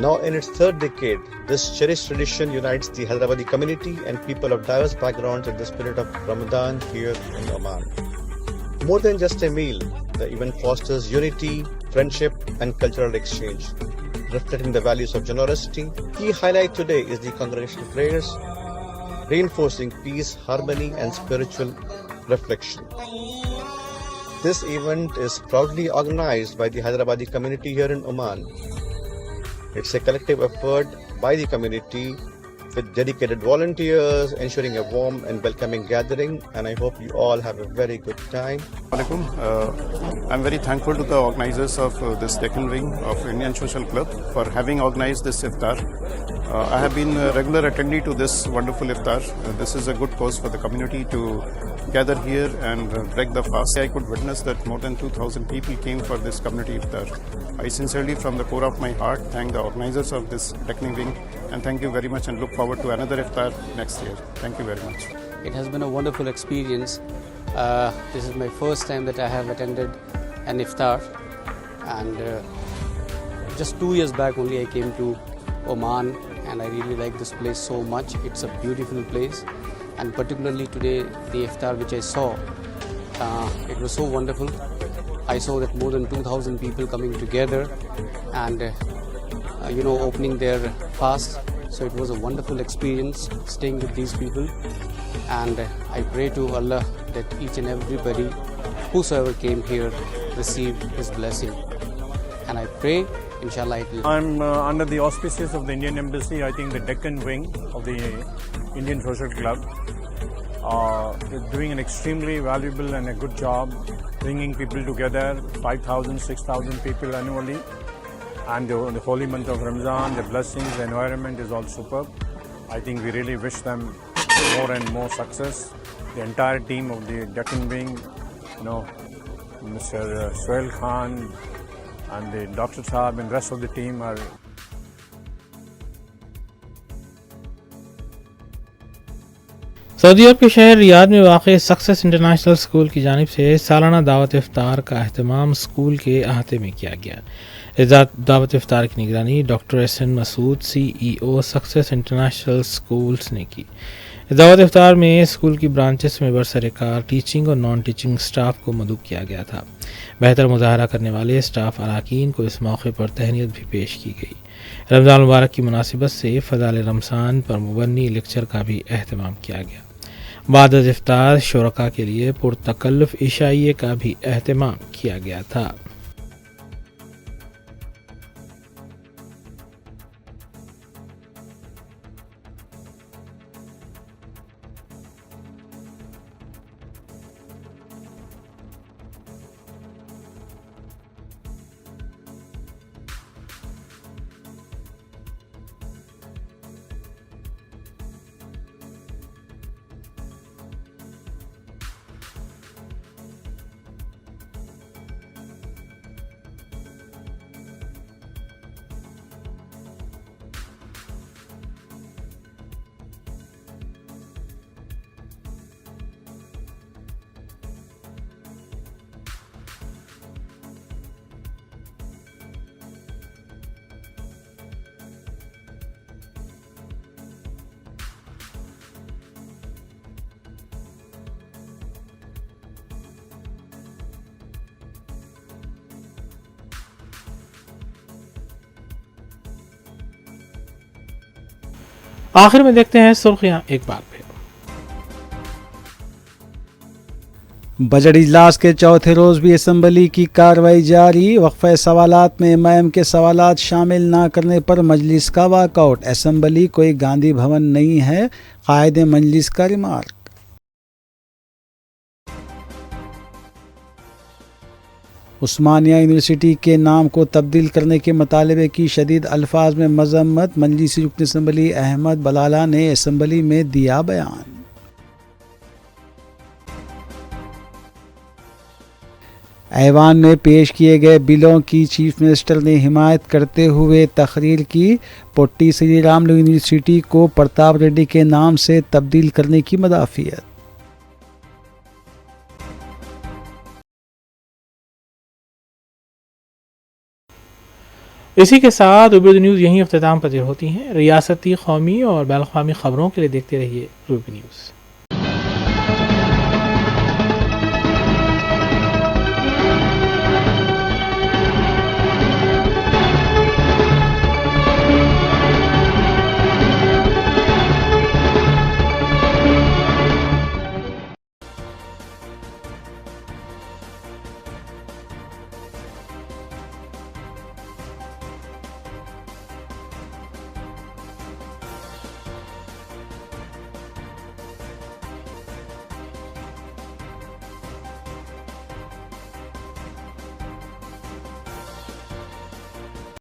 Now in its third decade, this cherished tradition unites the Hyderabadi community and people of diverse backgrounds in the spirit of Ramadan here in Oman. More than just a meal, the event fosters unity, friendship and cultural exchange, reflecting the values of generosity. Key highlight today is the congregational prayers, reinforcing peace, harmony and spiritual reflection. This event is proudly organized by the Hyderabadi community here in Oman. It's a collective effort by the community with dedicated volunteers ensuring a warm and welcoming gathering, and I hope you all have a very good time. I'm very thankful to the organizers of this Deccan Wing of Indian Social Club for having organized this iftar. I have been a regular attendee to this wonderful iftar. This is a good cause for the community to gather here and break the fast. I could witness that more than 2,000 people came for this community iftar. I sincerely, from the core of my heart, thank the organizers of this Deccan Wing and thank you very much and look forward to another iftar next year. Thank you very much. It has been a wonderful experience. This is my first time that I have attended an iftar, and just 2 years back only I came to Oman, and I really like this place so much. It's a beautiful place, and particularly today the iftar which I saw, it was so wonderful. I saw that more than 2,000 people coming together and opening their fast. So it was a wonderful experience staying with these people, and I pray to Allah that each and everybody whosoever came here received His blessing, and I pray inshallah it will. I'm under the auspices of the Indian Embassy. I think the Deccan Wing of the Indian Social Club is doing an extremely valuable and a good job bringing people together, 5,000, 6,000 people annually. And the holy month of Ramadan, the blessings, the environment is all superb. I think we really wish them more and more success. The entire team of the Deccan Wing, Mr. Suhail Khan and the Dr. Saab and rest of the team are Saudi Arab के शहर Riyadh में वाक़ success international school की जानिब से सालाना दावत इफ्तार का अहतमाम स्कूल के अहाते में किया गया। इस दावत इफ्तार की निगरानी doctor Ehsan Masood CEO success international schools ने की। दावत इफ्तार में स्कूल की ब्रांचेस में बरसरकार टीचिंग और नॉन टीचिंग स्टाफ को मदऊ किया गया था। बेहतर मुजाहरा करने वाले स्टाफ अरकान को इस मौके पर तहनीत भी पेश की गई। रमज़ान मुबारक की मुनासिबत से फ़ज़ाइल रमज़ान पर मुबन्नी लेक्चर का भी अहतमाम किया गया। बाद इफ्तार शुरका के लिए पुरतकल्लुफ़ इशाइये का भी अहतमाम किया गया था। आखिर में देखते हैं सुर्खियां एक बार फिर। बजट इजलास के चौथे रोज भी असम्बली की कार्रवाई जारी। वक्फे सवालात में MIM के सवालात शामिल ना करने पर मजलिस का वॉकआउट। असम्बली कोई गांधी भवन नहीं है, कायद मजलिस का रिमार्क। उस्मानिया यूनिवर्सिटी के नाम को तब्दील करने के मुतालबे की शदीद अल्फाज में मजम्मत। मजलिसी रुकन असम्बली अहमद बलाला ने असम्बली में दिया बयान। ऐवान में पेश किए गए बिलों की चीफ मिनिस्टर ने हिमायत करते हुए तकरीर की। पोट्टी श्री रामुलु यूनिवर्सिटी को प्रताप रेड्डी के नाम से तब्दील करने की मदाफियत। इसी के साथ रूबी न्यूज़ यहीं अख्तिताम पज़ीर होती हैं। रियासती, कौमी और बैनुल-अक़वामी ख़बरों के लिए देखते रहिए रूबी न्यूज़।